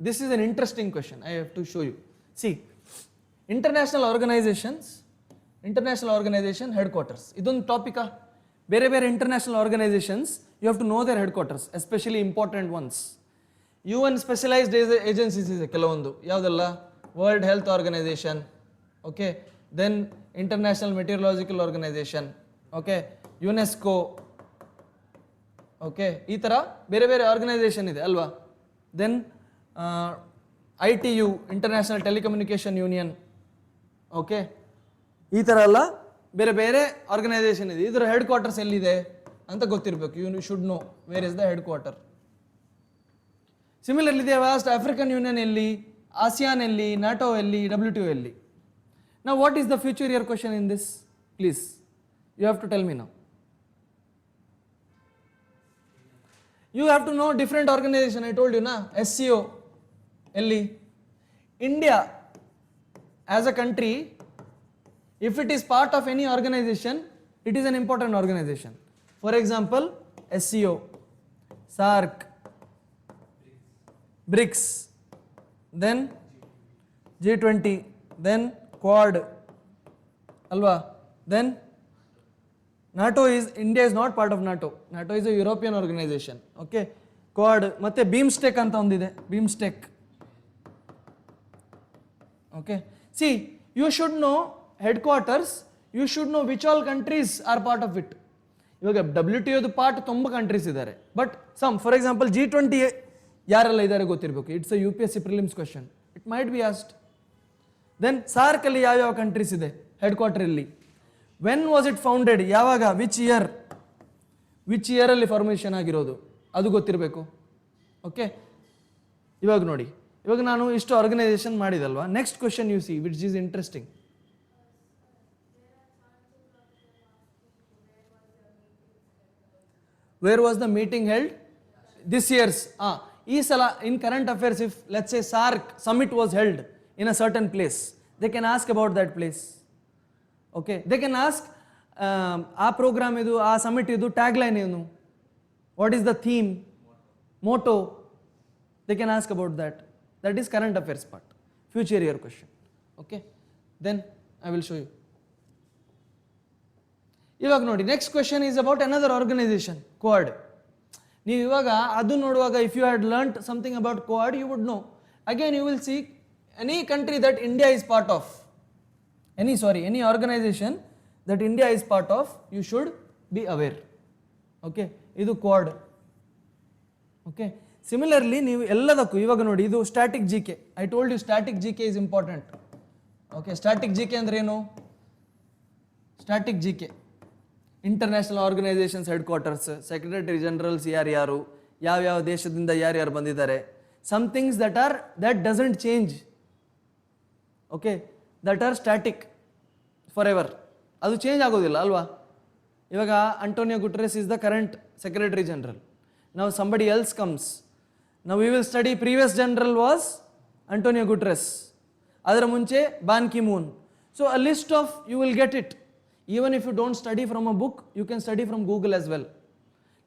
This is an interesting question. I have to show you. See, international organisation headquarters, ಇದೊಂದು ಟಾಪಿಕಾ? ಬೇರೆ ಬೇರೆ international organisations, you have to know their headquarters, especially important ones. UN specialised agencies ಇದೆ ಕೆಲವೊಂದು, ಯಾವುದೆಲ್ಲ? World health Organization, okay, then International Meteorological Organization, okay, UNESCO, okay, ಈ ಥರ ಬೇರೆ ಬೇರೆ ಆರ್ಗನೈಸೇಷನ್ ಇದೆ ಅಲ್ವಾ? Then ITU, International Telecommunication Union, okay, ಈ ಥರ ಎಲ್ಲ ಬೇರೆ ಬೇರೆ ಆರ್ಗನೈಸೇಷನ್ ಇದೆ. ಇದರ ಹೆಡ್ ಕ್ವಾರ್ಟರ್ಸ್ ಎಲ್ಲಿದೆ ಅಂತ ಗೊತ್ತಿರಬೇಕು. You should know where is the headquarter. Similarly they vast African Union ಎಲ್ಲಿ, ಆಸಿಯಾನ್ ಎಲ್ಲಿ, ನಾಟೋ ಎಲ್ಲಿ, WTO ಎಲ್ಲಿ? ನಾವು what is the future year question in this? Please you have to tell me now. You have to know different organisation. I told you ನಾ. SCO ಎಲ್ಲಿ? India as a country, if it is part of any organization, it is an important organization. For example, SCO, SAARC, BRICS, then G20, then Quad, alva, then NATO is, India is not part of NATO. NATO is a European organization. Okay, Quad, ಮತ್ತೆ BIMSTEC ಅಂತ ಒಂದಿದೆ, BIMSTEC. Okay, see, you should know headquarters, you should know which all countries are part of it. ಇವಾಗ WTO part ತುಂಬ countries ಇದ್ದಾರೆ, but some, for example G20 ಯಾರೆಲ್ಲ ಇದ್ದಾರೆ ಗೊತ್ತಿರಬೇಕು. It's a UPSC prelims question, it might be asked. Then SAARC ಅಲ್ಲಿ ಯಾವ್ಯಾವ countries ಇದೆ headquarter ಇಲ್ಲಿ? ವೆನ್ ವಾಸ್ ಇಟ್ ಫೌಂಡೆಡ್, ಯಾವಾಗ, ವಿಚ್ ಇಯರ್ ಅಲ್ಲಿ ಫಾರ್ಮೇಷನ್ ಆಗಿರೋದು, ಅದು ಗೊತ್ತಿರಬೇಕು. ಓಕೆ, ಇವಾಗ ನೋಡಿ, ಇವಾಗ ನಾನು ಇಷ್ಟು ಆರ್ಗನೈಸೇಷನ್ ಮಾಡಿದಲ್ವಾ. Next question you see which is interesting. Where was the meeting held? This year's. Ee sala in current affairs, if let's say SAARC summit was held in a certain place, they can ask about that place. Okay, they can ask ಆ program ಇದು, ಆ summit ಇದು, tagline ಏನು, what is the theme, motto, they can ask about that. That is current affairs part, future year question. Okay, then I will show you. ಇವಾಗ ನೋಡಿ, next question is about another organisation, Quad. ನೀವು ಇವಾಗ ಅದು ನೋಡುವಾಗ, if you had learned something about Quad, you would know. Again you will see any country that India is part of, any organisation that India is part of, you should be aware. Okay, ಇದು Quad. Okay, similarly ನೀವು ಎಲ್ಲದಕ್ಕೂ ಇವಾಗ ನೋಡಿ, ಇದು static GK. I told you static GK is important. Okay, static GK ಅಂದ್ರೆ ಏನು? Static GK, international organisations headquarters, secretary generals ಯಾರ್ಯಾರು, ಯಾವ್ಯಾವ ದೇಶದಿಂದ ಯಾರ್ಯಾರು ಬಂದಿದ್ದಾರೆ, some things that doesn't change. Okay, that are static for ever, ಅದು change ಆಗೋದಿಲ್ಲ ಅಲ್ವಾ? ಇವಾಗ Antonio Guterres is the current secretary general. ನಾವು ಸಂಬಡಿ ಎಲ್ಸ್ ಕಮ್ಸ್, ನಾವು we will study previous general was Antonio Guterres, ಅದರ ಮುಂಚೆ Ban Ki Moon. So a list of, you will get it. Even if you don't study from a book, you can study from Google as well.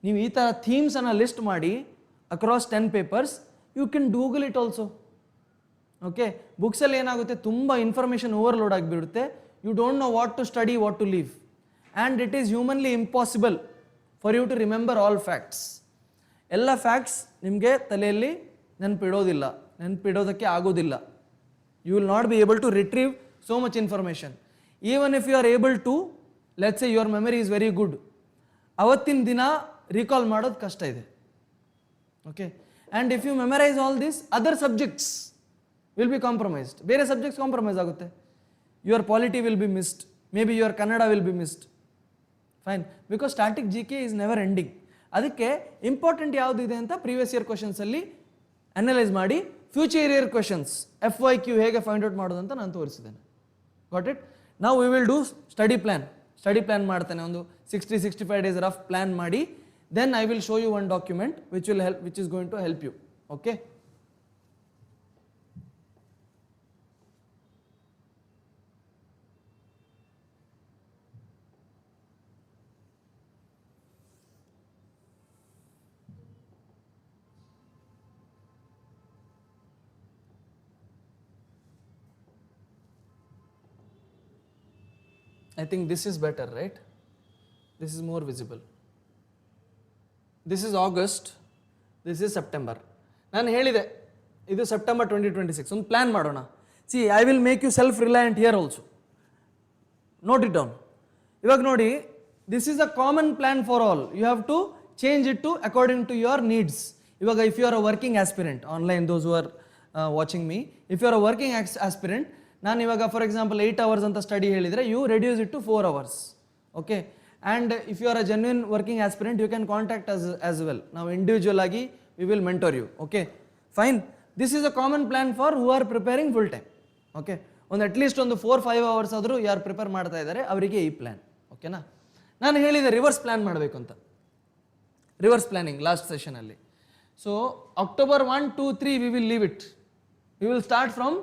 ನೀವು ಈ ಥರ ಥೀಮ್ಸನ್ನು list ಮಾಡಿ across 10 papers, you can Google it also. Okay, ಬುಕ್ಸಲ್ಲಿ ಏನಾಗುತ್ತೆ, ತುಂಬ information overload ಆಗಿಬಿಡುತ್ತೆ. You don't know what to study, what to leave, and it is humanly impossible for you to remember all facts. ಎಲ್ಲ facts ನಿಮಗೆ ತಲೆಯಲ್ಲಿ ನೆನಪಿಡೋದಕ್ಕೆ ಆಗೋದಿಲ್ಲ. You will not be able to retrieve so much information. Even if you are able to, let's say your memory is very good, ಅವತ್ತಿನ ದಿನ recall ಮಾಡೋದು ಕಷ್ಟ ಇದೆ. Okay, and if you memorise all this, other subjects will be compromised. ಬೇರೆ subjects compromise ಆಗುತ್ತೆ. Your polity will be missed, maybe your Kannada will be missed. Fine, because static GK is never ending. ಅದಕ್ಕೆ important ಯಾವುದಿದೆ ಅಂತ previous year ಕ್ವಶನ್ಸಲ್ಲಿ analyse ಮಾಡಿ future year questions FYQ ಹೇಗೆ find out ಮಾಡೋದು ಅಂತ ನಾನು ತೋರಿಸಿದ್ದೇನೆ. Got it? ನಾವು we will do study plan ಮಾಡ್ತೇನೆ. ಒಂದು 60-65 ಡೇಸ್ ರಫ್ ಪ್ಲ್ಯಾನ್ ಮಾಡಿ, then I will show you one document which is going to help you. Okay, I think this is better, right? This is more visible. This is August, this is September. ನಾನು ಹೇಳಿದೆ ಇದು September 2026. ಒಂದು plan ಮಾಡೋಣ. See, I will make you self reliant here also. Note it down. ಇವಾಗ ನೋಡಿ, this is a common plan for all. You have to change it to according to your needs. ಇವಾಗ if you are a working aspirant, online those who are watching me, if you are a working aspirant, ನಾನು ಇವಾಗ for example 8 hours ಅಂತ study ಹೇಳಿದರೆ, you reduce it to 4 hours. Okay, and if you are a genuine working aspirant, you can contact as well. ನಾವು individual ಆಗಿ we will mentor you. Okay, fine. This is a common plan for who are preparing full time. Okay, ಒಂದು at least ಒಂದು 4-5 hours ಆದರೂ ಯಾರು prepare ಮಾಡ್ತಾ ಇದ್ದಾರೆ ಅವರಿಗೆ ಈ ಪ್ಲ್ಯಾನ್. ಓಕೆನಾ? ನಾನು ಹೇಳಿದೆ ರಿವರ್ಸ್ ಪ್ಲ್ಯಾನ್ ಮಾಡಬೇಕು ಅಂತ. ರಿವರ್ಸ್ ಪ್ಲ್ಯಾನಿಂಗ್ ಲಾಸ್ಟ್ ಸೆಷನಲ್ಲಿ. So October 1, 2, 3 we will leave it. We will start from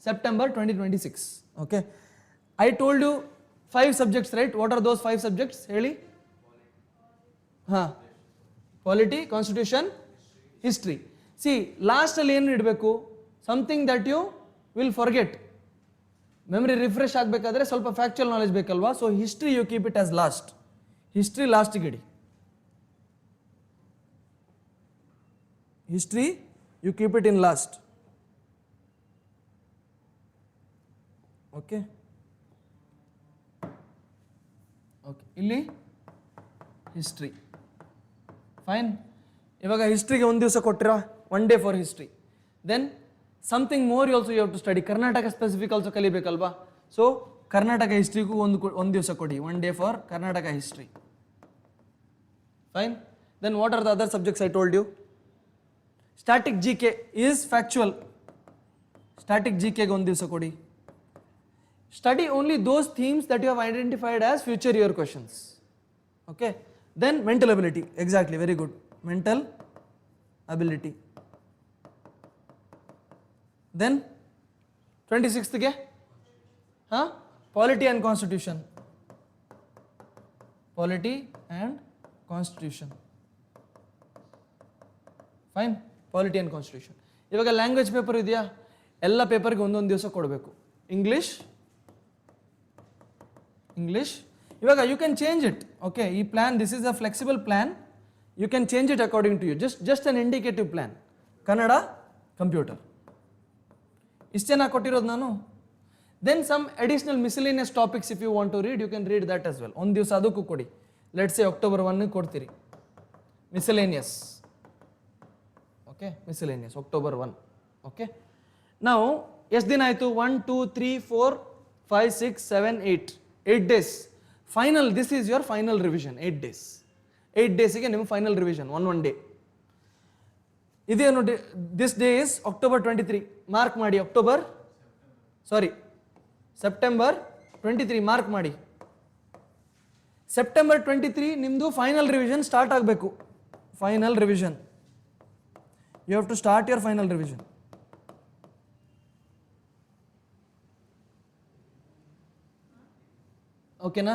September 2026. Okay, I told you 5 subjects, right? What are those 5 subjects? Heli? Polity, Constitution, History. See, last ಅಲ್ಲಿ ಏನು ಇಡಬೇಕು? Something that you will forget. Memory refresh ಆಗಬೇಕಾದ್ರೆ ಸ್ವಲ್ಪ factual knowledge ಬೇಕಲ್ವಾ? So history you keep it as last. History ಲಾಸ್ಟಿಗೆ ಇಡಿ. History you keep it in last. Okay, ಇಲ್ಲಿ history. Fine. ಇವಾಗ ಹಿಸ್ಟ್ರಿಗೆ ಒಂದು ದಿವಸ ಕೊಟ್ಟಿರಾ, 1 day for history. Then something more you also you have to study. Karnataka specific also ಕಲಿಬೇಕಲ್ವಾ? So Karnataka ಹಿಸ್ಟ್ರಿಗೂ ಒಂದು ದಿವಸ ಕೊಡಿ, 1 day for Karnataka history. Fine. Then what are the other subjects I told you? Static GK is factual. Static GKಗೆ ಒಂದು ದಿವಸ ಕೊಡಿ. Study only those themes that you have identified as future year questions. Okay, then mental ability. Exactly, very good. Mental ability. Then 26th ge polity and constitution. Polity and constitution. Fine, polity and constitution. ಇವಾಗ language paper ಇದೆಯಾ? ಎಲ್ಲ ಪೇಪರ್ಗೆ ಒಂದೊಂದು ದಿವಸ ಕೊಡಬೇಕು. English. ಇವಾಗ you can change it. Okay, ಈ plan, this is a flexible plan. You can change it according to you. Just an indicative plan. Kannada, computer, ಇಷ್ಟೇ ನಾ ಕೊಟ್ಟಿರೋದು ನಾನು. Then some additional miscellaneous topics if you want to read, you can read that as well. ಒಂದು ದಿವಸ ಅದಕ್ಕೂ ಕೊಡಿ. Let's say October 1 ಕೊಡ್ತೀರಿ miscellaneous. Okay, miscellaneous October 1. Okay, ನಾವು ಎಷ್ಟು ದಿನ ಆಯಿತು? 1, 2, 3, 4, 5, 6, 7, 8 days. Final, this is your final revision. 8 days. 8 daysಗೆ ನಿಮ್ಮ ಫೈನಲ್ ರಿವಿಷನ್. ಒನ್ ಡೇ ಇದೇನು? This day is October 23. Mark ಮಾಡಿ. September 23 ಮಾರ್ಕ್ ಮಾಡಿ. September 23 ನಿಮ್ಮದು ಫೈನಲ್ ರಿವಿಷನ್ ಸ್ಟಾರ್ಟ್ ಆಗಬೇಕು. Final revision, you have to start your final revision. ಓಕೆನಾ?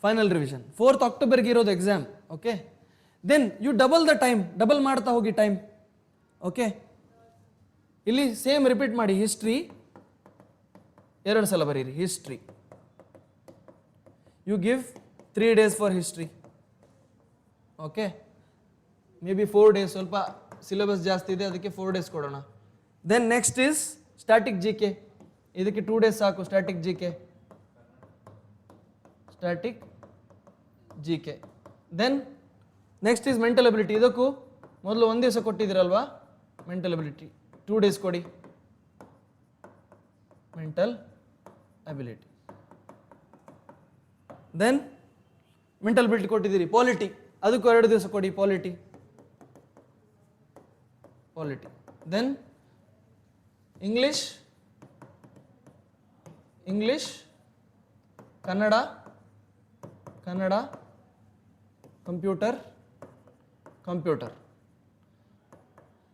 Final revision 4th Octoberಗೆ ಇರೋದು exam. Okay, then you double the time. Double ಮಾಡ್ತಾ ಹೋಗಿ time. Okay, ಇಲ್ಲಿ ಸೇಮ್ ರಿಪೀಟ್ ಮಾಡಿ, ಹಿಸ್ಟ್ರಿ 2 ಸಲ ಬರೀರಿ, history. You give 3 days for history. Okay, maybe 4 days, ಸ್ವಲ್ಪ ಸಿಲೆಬಸ್ ಜಾಸ್ತಿ ಇದೆ ಅದಕ್ಕೆ 4 days ಕೊಡೋಣ. Then next is static G K, ಇದಕ್ಕೆ 2 days ಸಾಕು. Static G K, static G K. Then next is mental ability. ಇದಕ್ಕೂ ಮೊದಲು 1 ದಿವಸ ಕೊಟ್ಟಿದ್ದೀರಲ್ವಾ, ಮೆಂಟಲ್ ಅಬಿಲಿಟಿ 2 days ಕೊಡಿ. Mental ability. Then mental ability ಕೊಟ್ಟಿದ್ದೀರಿ. ಪಾಲಿಟಿ, ಅದಕ್ಕೂ 2 ದಿವಸ ಕೊಡಿ. Polity, polity. Then English, English, Kannada, Kannada, computer, computer.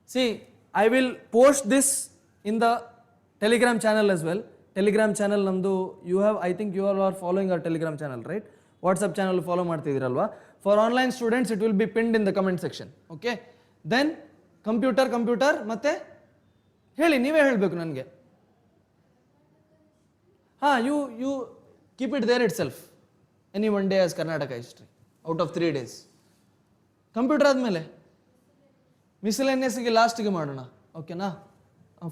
See, I will post this in the Telegram channel as well. Telegram channel namdu, you have, I think you all are following our Telegram channel, right? WhatsApp channel follow ಮಾಡ್ತಿದ್ದೀರಲ್ವಾ? For online students it will be pinned in the comment section. Okay? Then computer, computer ಮತ್ತೆ ಹೇಳಿ, ನೀವೇ ಹೇಳಬೇಕು ನನಗೆ. ಹಾಂ, you keep it there itself. Any 1 day as Karnataka history out of 3 days. Computer ಆದಮೇಲೆ ಮಿಸ್ಲೆನಿಯಸ್ಗೆ ಲಾಸ್ಟ್ಗೆ ಮಾಡೋಣ. ಓಕೆನಾ?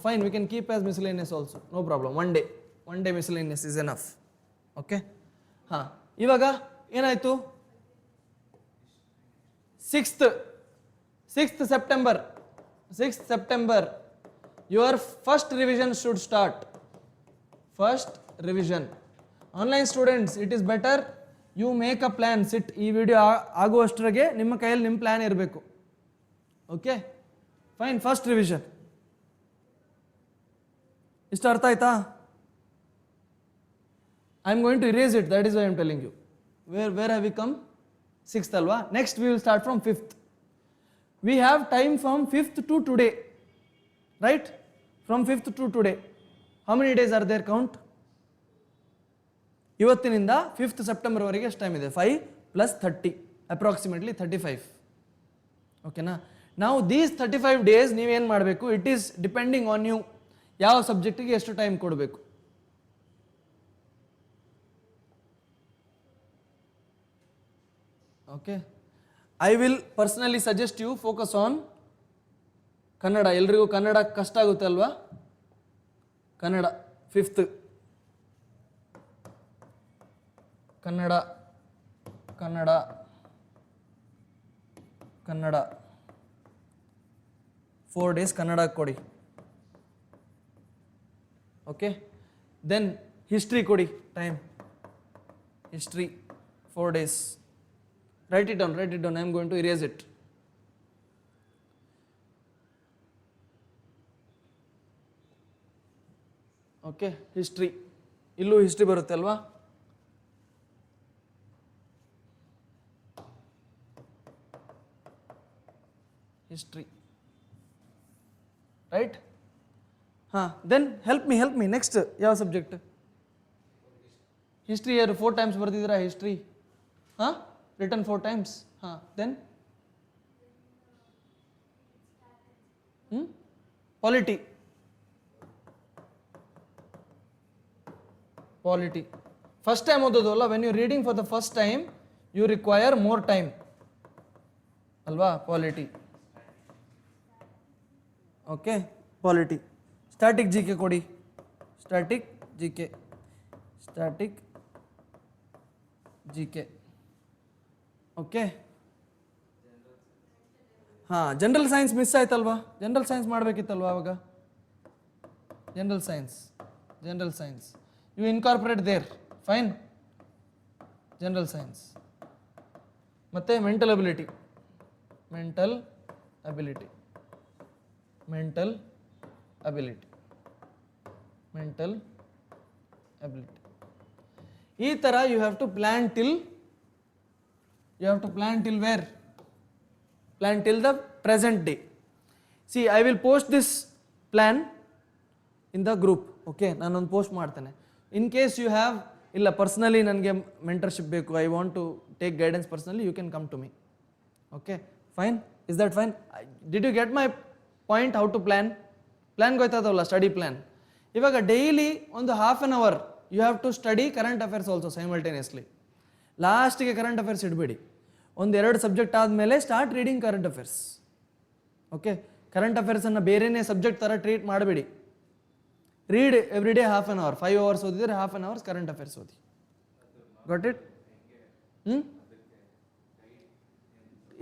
Fine, we can keep as miscellaneous also, no problem. 1 day miscellaneous is enough. Okay, ಹಾಂ. ಇವಾಗ ಏನಾಯಿತು? 6th September your first revision should start. First revision. Online students, it is better you make a plan. Sit, ಈ video ಆಗುವಷ್ಟರಗೆ ನಿಮ್ಮ ಕೈಯಲ್ಲಿ ನಿಮ್ಮ plan ಇರಬೇಕು. Okay, fine. First revision ಇಷ್ಟು ಅರ್ಥ ಆಯ್ತಾ? I am going to erase it, that is why I am telling you. Where have we come? 6th ಅಲ್ವಾ? Next we will start from 5th. We have time from 5th to today, right? From 5th to today. How many days are there? Count. ಇವತ್ತಿನಿಂದ 5th September ವರೆಗೆ ಎಷ್ಟು time ಇದೆ? 5 + 30, approximately 35. ಓಕೆನಾ? ನಾವು these 35 days ನೀವೇನು ಮಾಡಬೇಕು? It is depending on you, ಯಾವ ಸಬ್ಜೆಕ್ಟಿಗೆ ಎಷ್ಟು ಟೈಮ್ ಕೊಡಬೇಕು. Okay, I will personally suggest you focus on Kannada. ಎಲ್ರಿಗೂ ಕನ್ನಡ ಕಷ್ಟ ಆಗುತ್ತೆ ಅಲ್ವಾ? ಕನ್ನಡ 5th, ಕನ್ನಡ, ಕನ್ನಡ, ಕನ್ನಡ 4 days ಕನ್ನಡ ಕೊಡಿ. ಓಕೆ, ದೆನ್ ಹಿಸ್ಟ್ರಿ ಕೊಡಿ time. History 4 days. Write it down, write it down. I am going to erase it. Okay, history. ಇಲ್ಲೂ history ಬರುತ್ತೆ ಅಲ್ವಾ? History, right? ಹಾಂ, ದೆನ್ ಹೆಲ್ಪ್ ಮೀ ನೆಕ್ಸ್ಟ್ ಯಾವ ಸಬ್ಜೆಕ್ಟ್? ಹಿಸ್ಟ್ರಿ ಯಾರು 4 times ಬರ್ತಿದ್ದೀರಾ? History, ಹಾಂ, written 4 times. Then polity. Polity first time ಓದೋದು ಅಲ್ಲ. when you reading for the first time you require more time ಅಲ್ವಾ? polity. ಓಕೆ, polity. static GK ಕೊಡಿ. static GK. ಓಕೆ, ಹಾಂ. ಜನರಲ್ ಸೈನ್ಸ್ ಮಿಸ್ ಆಯ್ತಲ್ವಾ? ಜನರಲ್ ಸೈನ್ಸ್ ಮಾಡಬೇಕಿತ್ತಲ್ವಾ ಅವಾಗ? General science you incorporate there. Fine. General science ಮತ್ತು ಮೆಂಟಲ್ ಅಬಿಲಿಟಿ. ಈ ಥರ you have to plan till. You have to plan till where? Plan till the present day. See, I will post this plan in the group. Okay, ನಾನೊಂದು post ಮಾಡ್ತೇನೆ. In case you have, ಇಲ್ಲ personally ನನಗೆ mentorship ಬೇಕು, I want to take guidance personally, you can come to me. Okay, fine. Is that fine? Did you get my point how to plan? Plan ಗೊತ್ತಾಯ್ತವಲ್ಲ, study plan. ಇವಾಗ daily ಒಂದು half an hour you have to study current affairs also simultaneously. ಲಾಸ್ಟಿಗೆ current affairs ಇಡಬೇಡಿ. ಒಂದೆರಡು subject ಆದಮೇಲೆ start reading current affairs. Okay, current ಅಫೇರ್ಸನ್ನು ಬೇರೆಯೇ subject ಥರ treat ಮಾಡಬೇಡಿ. Read every day half an hour. 5 hours ಓದಿದರೆ half an hours current affairs ಓದಿ. Got it?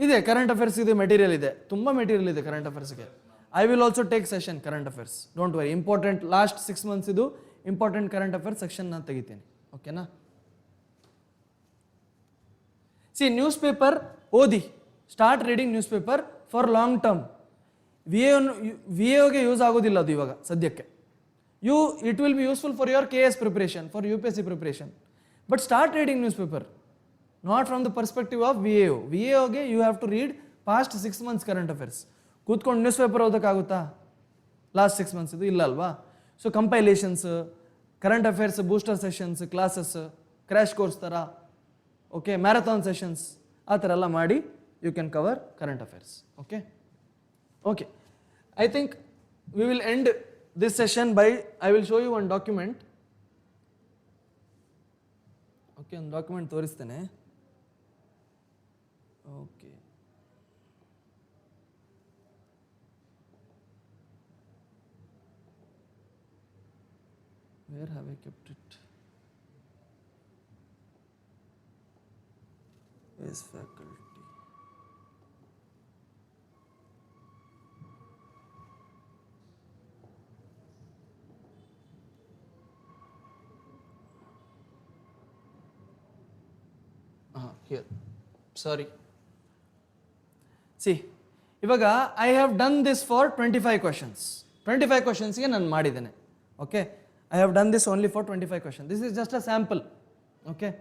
ಇದೆ ಕರೆಂಟ್ ಅಫೇರ್ಸ್, ಇದೆ ಮೆಟೀರಿಯಲ್ ಇದೆ, ತುಂಬ ಮೆಟೀರಿಯಲ್ ಇದೆ ಕರೆಂಟ್ ಅಫೇರ್ಸ್ಗೆ. I will also take session current affairs, don't worry. Important last 6 months ಇದು important current affairs section ನಾನು ತೆಗಿತೀನಿ. ಓಕೆನಾ? ಸಿ, ನ್ಯೂಸ್ ಪೇಪರ್ ಓದಿ, start reading newspaper for long term. ವಿ ಎಗೆ ಯೂಸ್ ಆಗೋದಿಲ್ಲ ಅದು ಇವಾಗ ಸದ್ಯಕ್ಕೆ. It will be useful for your KS preparation, for UPSC preparation. But start reading newspaper, not from the perspective of VAO. VAOಗೆ you have to read past 6 months current affairs. ಕೂತ್ಕೊಂಡು newspaper ಓದೋಕ್ಕಾಗುತ್ತಾ last 6 months? ಇದು ಇಲ್ಲ ಅಲ್ವಾ? So compilations, current affairs, booster sessions, classes, crash course ಥರ, okay, marathon sessions, ಆ ಥರ ಎಲ್ಲ ಮಾಡಿ you can cover current affairs. Okay okay, I think we will end this session by I will show you one document. Okay, ಒಂದು document ತೋರಿಸ್ತೇನೆ. Okay, where have I kept it? Is faculty. Here, sorry. See, ಇವಾಗ I have done this for 25 questions. 25 questions ನಾನು ಮಾಡಿದ್ದೇನೆ. Okay, I have done this only for 25 questions. This is just a sample. Okay,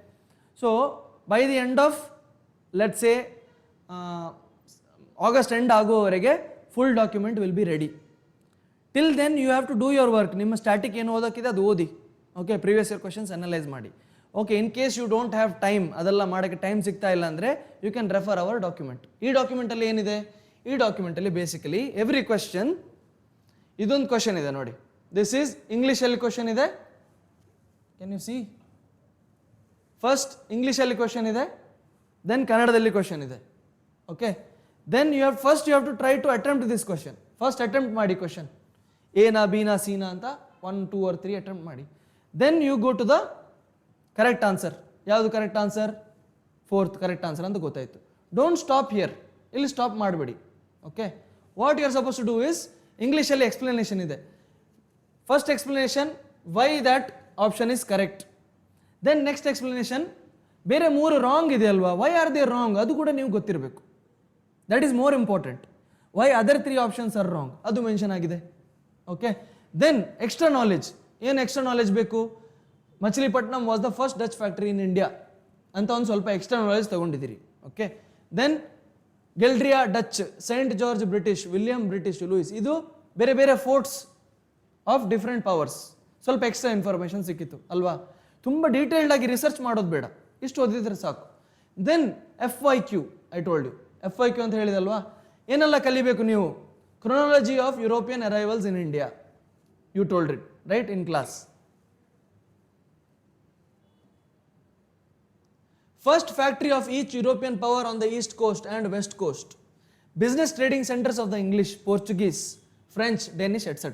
so by the end of, let's say, August end ಆಗುವವರೆಗೆ full document will be ready. Till then you have to do your work. ನಿಮ್ಮ static ಏನು ಓದೋಕ್ಕಿದೆ ಅದು ಓದಿ. Okay, previous year questions analyse ಮಾಡಿ. Okay, in case you don't have time, ಅದೆಲ್ಲ ಮಾಡೋಕ್ಕೆ time ಸಿಗ್ತಾ ಇಲ್ಲ ಅಂದರೆ you can refer our document. ಈ ಡಾಕ್ಯುಮೆಂಟಲ್ಲಿ ಏನಿದೆ? ಈ ಡಾಕ್ಯುಮೆಂಟಲ್ಲಿ ಬೇಸಿಕಲಿ ಎವ್ರಿ ಕ್ವಶನ್, ಇದೊಂದು ಕ್ವಶನ್ ಇದೆ ನೋಡಿ. ದಿಸ್ ಈಸ್ ಇಂಗ್ಲೀಷಲ್ಲಿ ಕ್ವಶನ್ ಇದೆ. Can you see? ಫಸ್ಟ್ ಇಂಗ್ಲೀಷಲ್ಲಿ ಕ್ವಶನ್ ಇದೆ, ದೆನ್ ಕನ್ನಡದಲ್ಲಿ ಕ್ವಶನ್ ಇದೆ. Okay, then you have to try to attempt this question. First attempt ಮಾಡಿ ಕ್ವಶನ್, ಎನಾ ಬಿನಾ ಸಿನಾ ಅಂತ 1, 2 or 3 ಅಟೆಂಪ್ಟ್ ಮಾಡಿ. Then you go to the correct answer. ಯಾವುದು correct answer? 4th correct answer ಅಂತ ಗೊತ್ತಾಯಿತು. ಡೋಂಟ್ ಸ್ಟಾಪ್ ಹಿಯರ್, ಇಲ್ಲಿ ಸ್ಟಾಪ್ ಮಾಡಬೇಡಿ. Okay, what you are suppose to do is, ಇಂಗ್ಲೀಷಲ್ಲಿ ಎಕ್ಸ್ಪ್ಲನೇಷನ್ ಇದೆ. First explanation why that option is correct. Then next explanation, ಬೇರೆ 3 wrong ಇದೆ ಅಲ್ವಾ, ವೈ ಆರ್ ದೇ ರಾಂಗ್, ಅದು ಕೂಡ ನೀವು ಗೊತ್ತಿರಬೇಕು. That is more important. Why other 3 options are wrong, ಅದು ಮೆನ್ಷನ್ ಆಗಿದೆ. Okay, then extra knowledge. ಏನು ಎಕ್ಸ್ಟ್ರಾ ನಾಲೆಜ್ ಬೇಕು? Machilipatnam was the first Dutch factory in India ಅಂತ ಒಂದು ಸ್ವಲ್ಪ ಎಕ್ಸ್ಟ್ರಾ ನಾಲೆಜ್ ತಗೊಂಡಿದ್ದೀರಿ. Okay, then Geldria Dutch, Saint George British, William British, Louis, ಇದು ಬೇರೆ ಬೇರೆ ಫೋರ್ಟ್ಸ್ ಆಫ್ ಡಿಫ್ರೆಂಟ್ ಪವರ್ಸ್. ಸ್ವಲ್ಪ ಎಕ್ಸ್ಟ್ರಾ ಇನ್ಫಾರ್ಮೇಷನ್ ಸಿಕ್ಕಿತ್ತು ಅಲ್ವಾ? ತುಂಬ ಡೀಟೇಲ್ಡ್ ಆಗಿ ರಿಸರ್ಚ್ ಮಾಡೋದು ಬೇಡ, ಇಷ್ಟು ಓದಿದ್ರೆ ಸಾಕು. Then FYQ, I told you. FYQ ಅಂತ ಹೇಳಿದಲ್ವಾ, ಏನೆಲ್ಲ ಕಲಿಬೇಕು ನೀವು? Chronology of European arrivals in India, you told it right in class. First factory of each European power on the east coast and west coast. Business trading centers of the English, Portuguese, French, Danish, etc.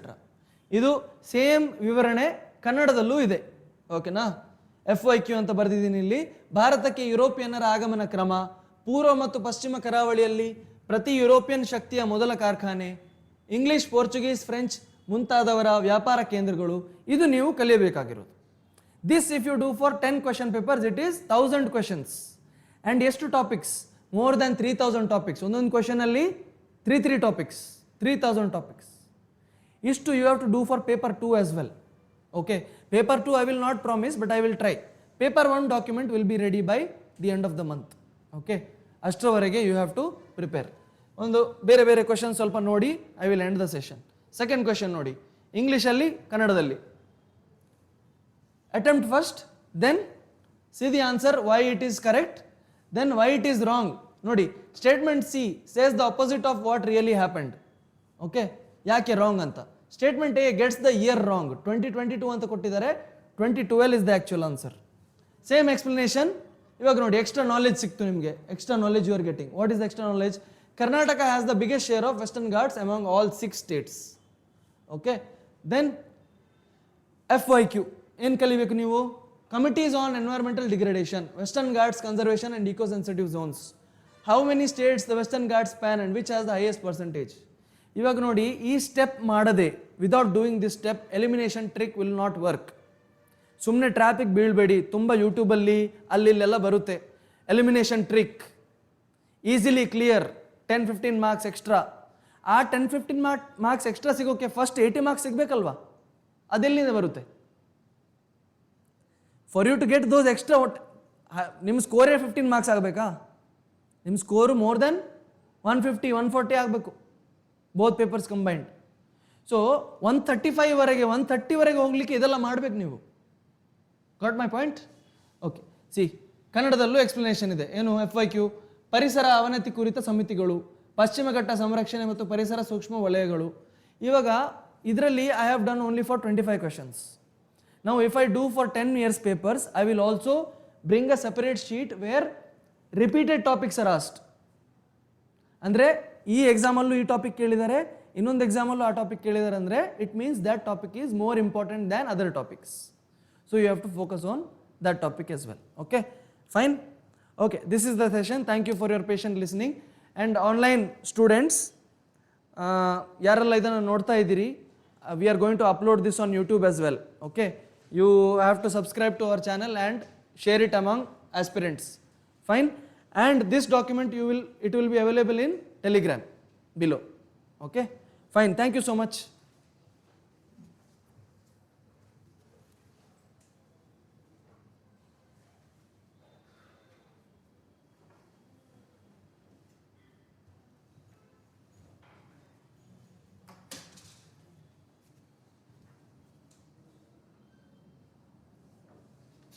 ಇದು same ವಿವರಣೆ ಕನ್ನಡದಲ್ಲೂ ಇದೆ. ಓಕೆನಾ? FYQ ಅಂತ ಬರೆದಿದ್ದೀನಿ ಇಲ್ಲಿ. ಭಾರತಕ್ಕೆ ಯುರೋಪಿಯನ್ನರ ಆಗಮನ ಕ್ರಮ, ಪೂರ್ವ ಮತ್ತು ಪಶ್ಚಿಮ ಕರಾವಳಿಯಲ್ಲಿ ಪ್ರತಿ ಯುರೋಪಿಯನ್ ಶಕ್ತಿಯ ಮೊದಲ ಕಾರ್ಖಾನೆ, ಇಂಗ್ಲಿಷ್, ಪೋರ್ಚುಗೀಸ್, ಫ್ರೆಂಚ್ ಮುಂತಾದವರ ವ್ಯಾಪಾರ ಕೇಂದ್ರಗಳು, ಇದು ನೀವು ಕಲಿಯಬೇಕಾಗಿರೋದು. This if you do for 10 question papers, it is 1000 questions. And ಎಷ್ಟು ಟಾಪಿಕ್ಸ್? More than 3000 topics. ಒಂದೊಂದು ಕ್ವಶನ್ ಅಲ್ಲಿ 3 ಟಾಪಿಕ್ಸ್, 3000 ಟಾಪಿಕ್ಸ್. ಇಷ್ಟು you have to do for paper 2 as well. Okay, paper 2 I will not promise, but I will try. Paper 1 document will be ready by the end of the month. Okay, ಅಷ್ಟರವರೆಗೆ you have to prepare. ಒಂದು ಬೇರೆ ಬೇರೆ question ಸ್ವಲ್ಪ ನೋಡಿ, I will end the session. Second question ನೋಡಿ, ಇಂಗ್ಲೀಷಲ್ಲಿ, ಕನ್ನಡದಲ್ಲಿ. Attempt first, then see the answer why it is correct, then why it is wrong. ನೋಡಿ, statement C says the opposite of what really happened. Okay, ಯಾಕೆ wrong ಅಂತ. Statement A gets the year wrong, 2022 ಅಂತ ಕೊಟ್ಟಿದ್ದಾರೆ, 2012 is the actual answer. Same explanation. ಇವಾಗ ನೋಡಿ, extra knowledge ಸಿಕ್ತು ನಿಮಗೆ. Extra knowledge you are getting. What is extra knowledge? Karnataka has the biggest share of Western Ghats among all 6 states. Okay, then FYQ ಏನು ಕಲಿಬೇಕು ನೀವು? Committees on environmental degradation, Western Ghats conservation and eco sensitive zones. How many states the Western Ghats span and which has the highest percentage? ಇವಾಗ ನೋಡಿ, ಈ step ಮಾಡದೆ, without doing this step, elimination trick will not work. ಸುಮ್ಮನೆ traffic ಬೀಳ್ಬೇಡಿ, ತುಂಬ ಯೂಟ್ಯೂಬಲ್ಲಿ ಅಲ್ಲಿಲ್ಲೆಲ್ಲ ಬರುತ್ತೆ. Elimination trick easily clear, 10-15 marks extra. ಆ 10-15 ಮಾರ್ಕ್ಸ್ ಎಕ್ಸ್ಟ್ರಾ ಸಿಗೋಕ್ಕೆ ಫಸ್ಟ್ 80 ಮಾರ್ಕ್ಸ್ ಸಿಗಬೇಕಲ್ವಾ? ಅದೆಲ್ಲಿಂದ ಬರುತ್ತೆ? For you to get those extra, ನಿಮ್ಮ ಸ್ಕೋರೇ 15 ಮಾರ್ಕ್ಸ್ ಆಗಬೇಕಾ? ನಿಮ್ಮ ಸ್ಕೋರು ಮೋರ್ ದೆನ್ 150-140 ಆಗಬೇಕು, ಬೋತ್ ಪೇಪರ್ಸ್ ಕಂಬೈನ್ಡ್. ಸೊ 130ವರೆಗೆ ಹೋಗ್ಲಿಕ್ಕೆ ಇದೆಲ್ಲ ಮಾಡಬೇಕು ನೀವು. Got my point? Okay, C, ಕನ್ನಡದಲ್ಲೂ ಎಕ್ಸ್ಪ್ಲನೇಷನ್ ಇದೆ. ಏನು? FYQ, ಪರಿಸರ ಅವನತಿ ಕುರಿತ ಸಮಿತಿಗಳು, ಪಶ್ಚಿಮ ಘಟ್ಟ ಸಂರಕ್ಷಣೆ ಮತ್ತು ಪರಿಸರ ಸೂಕ್ಷ್ಮ ವಲಯಗಳು. ಇವಾಗ ಇದರಲ್ಲಿ I have done only for 25 questions. ನಾವು if I do for 10 years papers, I will also bring a separate sheet where repeated topics are asked. ಅಂದರೆ ಈ ಎಕ್ಸಾಮಲ್ಲೂ ಈ ಟಾಪಿಕ್ ಕೇಳಿದ್ದಾರೆ, ಇನ್ನೊಂದು ಎಕ್ಸಾಮಲ್ಲೂ ಆ ಟಾಪಿಕ್ ಕೇಳಿದ್ದಾರೆ, ಅಂದರೆ it means that topic is more important than other topics. So you have to focus on that topic as well. Okay, fine. Okay, this is the session. Thank you for your patient listening. And online students, ಯಾರೆಲ್ಲ ಇದನ್ನು ನೋಡ್ತಾ ಇದ್ದೀರಿ, we are going to upload this on YouTube as well. Okay, you have to subscribe to our channel and share it among aspirants. Fine. And this document it will be available in Telegram below. Okay, fine. Thank you so much.